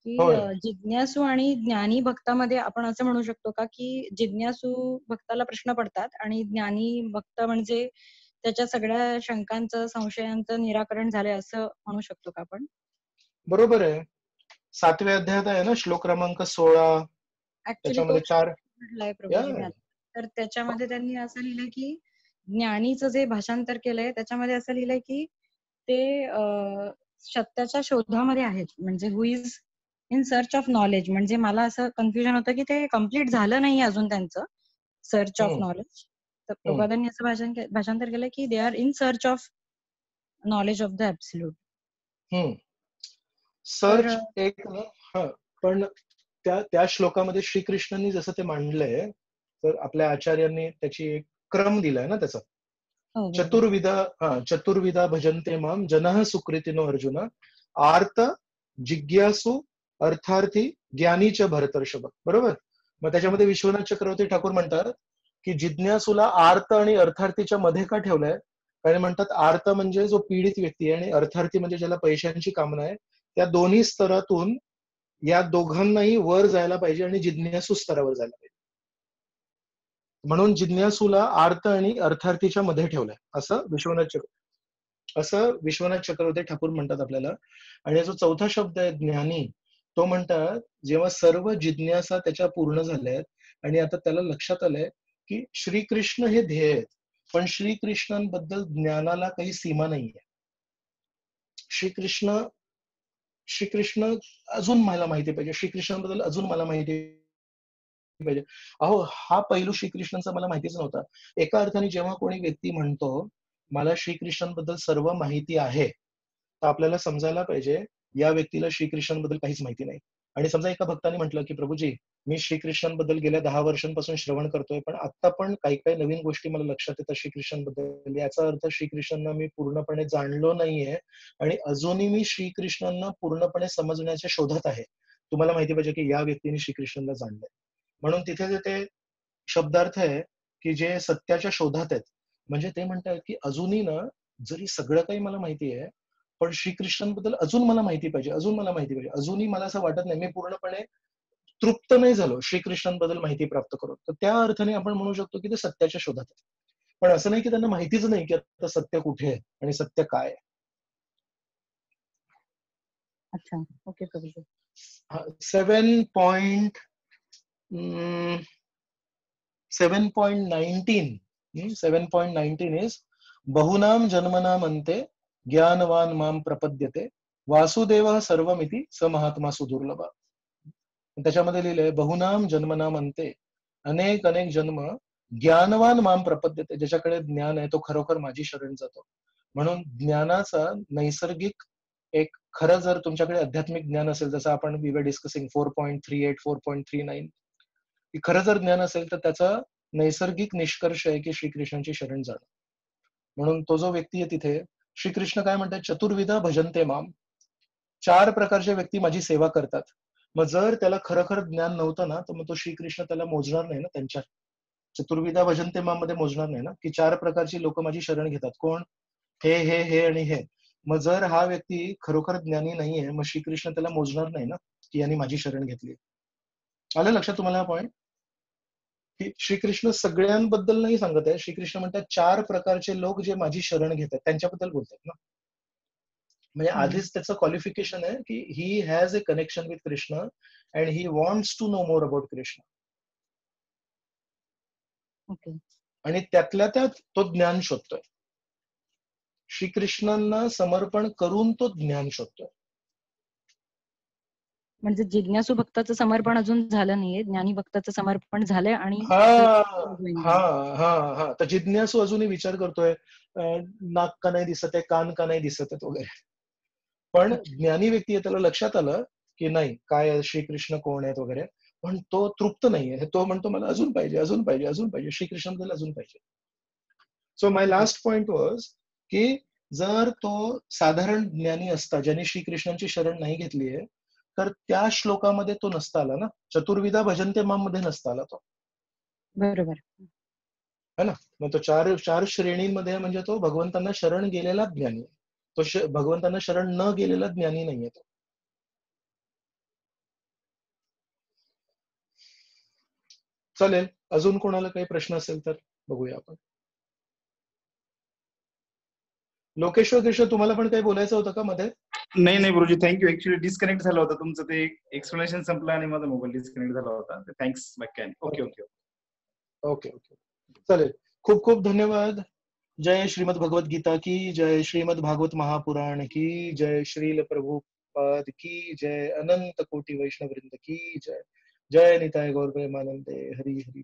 की होय. जिज्ञासू आणि ज्ञानी भक्तामध्ये आपण असं म्हणू शकतो का की जिज्ञासू भक्ताला प्रश्न पडतात आणि ज्ञानी भक्त म्हणजे त्याच्या सगळ्या शंकांचं संशयांचं निराकरण झालंय असं म्हणू शकतो का आपण? बरोबर आहे. 7व्या अध्यायात आहे ना श्लोक क्रमांक 16, ऍक्च्युली त्याच्यामध्ये 4. म्हटलंय प्रभूजी मी आता. तर त्याच्यामध्ये त्यांनी असं लिहिलंय की ज्ञानीचं जे भाषांतर केलंय त्याच्यामध्ये असं लिहिलंय की ते सत्याच्या शोधामध्ये आहेत, म्हणजे who is in search of knowledge. म्हणजे मला असं कन्फ्युजन होतं की ते कम्प्लीट झालं नाही अजून त्यांचं सर्च ऑफ नॉलेज. तर प्रभुपादांनी असं भाषांतर केलं की they are in search of knowledge of the absolute. Search एक ना, हा, पण त्या श्लोकामध्ये श्रीकृष्णांनी जसं ते मांडलंय, तर आपल्या आचार्यांनी त्याची एक क्रम दिलाय ना त्याचा. चतुर्विधा भजन्ते माम जनः सुकृतिनो अर्जुन, आर्त, जिज्ञासू, अर्थार्थी, ज्ञानीच भरतर्षभ. बरोबर. मग त्याच्यामध्ये विश्वनाथ चक्रवर्ती ठाकूर म्हणतात की जिज्ञासूला आर्त आणि अर्थार्थीच्या मध्ये का ठेवलंय, कारण म्हणतात आर्त म्हणजे जो पीडित व्यक्ती आहे आणि अर्थार्थी म्हणजे ज्याला पैशांची कामना आहे. त्या दोन्ही स्तरातून या दोघांनाही वर जायला पाहिजे आणि जिज्ञासू स्तरावर जायला पाहिजे. म्हणून जिज्ञासूला आर्त आणि अर्थार्थीच्या मध्ये ठेवलंय असं विश्वनाथ चक्रवर्ती ठाकूर म्हणतात आपल्याला. आणि जो चौथा शब्द आहे ज्ञानी, तो म्हणतात जेव्हा सर्व जिज्ञासा त्याच्या पूर्ण झाल्यात आणि आता त्याला लक्षात आलंय की श्रीकृष्ण हे ध्येय आहेत, पण श्रीकृष्णांबद्दल ज्ञानाला काही सीमा नाहीये. श्रीकृष्ण अजून मला माहिती पाहिजे, श्रीकृष्णांबद्दल अजून मला माहिती पाहिजे. अहो, हा पैलू श्रीकृष्णांचा मला माहितीच नव्हता. एका अर्थाने जेव्हा कोणी व्यक्ती म्हणतो मला श्रीकृष्णांबद्दल सर्व माहिती आहे, तर आपल्याला समजायला पाहिजे या व्यक्तीला श्रीकृष्णांबद्दल काहीच माहिती नाही. आणि समजा एका भक्ताने म्हटलं की प्रभूजी मी श्रीकृष्णांबद्दल गेल्या 10 वर्षांपासून श्रवण करतोय, पण आता पण काही काही नवीन गोष्टी मला लक्षात येतात श्रीकृष्णांबद्दल. याचा अर्थ श्रीकृष्णांना मी पूर्णपणे जाणलो नाहीये आणि अजूनही मी श्रीकृष्णांना पूर्णपणे समजण्याच्या शोधात आहे. तुम्हाला माहिती पाहिजे की या व्यक्तीने श्रीकृष्णांना जाणलंय. म्हणून तिथे ते शब्दार्थ आहे की जे सत्याच्या शोधात आहेत. म्हणजे ते म्हणतात की अजूनही ना, जरी सगळं काही मला माहिती आहे, पण श्रीकृष्णांबद्दल अजून मला माहिती पाहिजे, अजून मला माहिती पाहिजे. अजूनही मला असं वाटत नाही, मी पूर्णपणे तृप्त नाही झालो श्रीकृष्णांबद्दल माहिती प्राप्त करून. तर त्या अर्थाने आपण म्हणू शकतो की ते सत्याच्या शोधात आहेत. पण असं नाही की त्यांना माहितीच नाही की आता सत्य कुठे आहे आणि सत्य काय आहे. अच्छा, ओके प्रभूजी. 7.19 is बहुनाम जन्मनाम अंते ज्ञानवान माम प्रपद्यते वासुदेव सर्वमिति स महात्मा सुदुर्लभ. त्याच्यामध्ये लिहिलंय बहुनाम जन्मनाम अंते, अनेक अनेक जन्म ज्ञानवान माम प्रपद्यते, ज्याच्याकडे ज्ञान आहे तो खरोखर माझी शरण जातो. म्हणून ज्ञानाचा नैसर्गिक एक खरं जर तुमच्याकडे आध्यात्मिक ज्ञान असेल, जसं आपण वी वर डिस्कसिंग 4.38 4.39, खरं जर ज्ञान असेल तर त्याचा नैसर्गिक निष्कर्ष आहे की श्रीकृष्णांची शरण जाणं. म्हणून तो जो व्यक्ती आहे तिथे श्रीकृष्ण काय म्हणतात, चतुर्विधा भजन्ते माम, 4 प्रकारचे व्यक्ती माझी सेवा करतात. मग जर त्याला खरं ज्ञान नव्हतं ना, तर मग तो श्रीकृष्ण त्याला मोजणार नाही ना, त्यांच्या चतुर्विधा भजन्ते माम मध्ये मोजणार नाही ना, की 4 प्रकारची लोक माझी शरण घेतात. कोण? हे आणि हे. मग जर हा व्यक्ती खरोखर ज्ञानी नाहीये, मग श्रीकृष्ण त्याला मोजणार नाही ना की यांनी माझी शरण घेतली. आलं लक्षात तुम्हाला हा पॉइंट? की श्रीकृष्ण सगळ्यांबद्दल नाही सांगत आहे. श्रीकृष्ण म्हणतात 4 प्रकारचे लोक जे माझी शरण घेतात त्यांच्याबद्दल बोलतात ना. म्हणजे आधीच त्याचं क्वालिफिकेशन आहे की he has a connection with Krishna and he wants to know more about Krishna. Okay. आणि त्यातल्या त्यात तो ज्ञान शोधतोय. श्रीकृष्णांना समर्पण करून तो ज्ञान शोधतोय. म्हणजे जिज्ञासू भक्ताचं समर्पण अजून झालं नाहीये, ज्ञानी भक्ताचं समर्पण झालंय आणि हा ते हा हा हा तर जिज्ञासू अजूनही विचार करतोय, नाक का नाही दिसत आहे, कान का नाही दिसत आहेत वगैरे. पण ज्ञानी व्यक्ती आहे, त्याला लक्षात आलं की नाही काय आहे, श्रीकृष्ण कोण आहेत वगैरे, पण तो तृप्त नाहीये. तो म्हणतो मला अजून पाहिजे, अजून पाहिजे, अजून पाहिजे, श्रीकृष्णाबद्दल अजून पाहिजे. So my last point was की जर तो साधारण ज्ञानी असता, ज्याने श्रीकृष्णांची शरण नाही घेतली आहे, तर त्या श्लोकामध्ये तो नसता आला ना, चतुर्विधा भजन्ते माम मध्ये नसता आला तो, बरोबर. है ना. मग तो चार चार श्रेणींमध्ये म्हणजे तो भगवंतांना शरण गेलेला ज्ञानी आहे. तो भगवंतांना शरण न गेलेला ज्ञानी नाहीये तो. चालेल, अजून कोणाला काही प्रश्न असेल तर बघूया आपण. लोकेश्वर कृष्ण, तुम्हाला पण काही बोलायचं होतं का मध्ये? नाही नाही गुरुजी, थँक्यू. ऍक्च्युली डिस्कनेक्ट झालं होतं तुमचं, ते एक्सप्लेनेशन संपलं आणि माझा मोबाईल डिस्कनेक्ट झाला होता. थँक्स बाकी. ओके ओके ओके ओके चालेल, खूप खूप धन्यवाद. जय श्रीमद भगवत गीता की जय, श्रीमद भागवत महापुराण की जय, श्रील प्रभुपाद की जय, अनंत कोटि वैष्णव वृंद की जय, जय निताय गौर प्रेमानंदे, हरि हरि.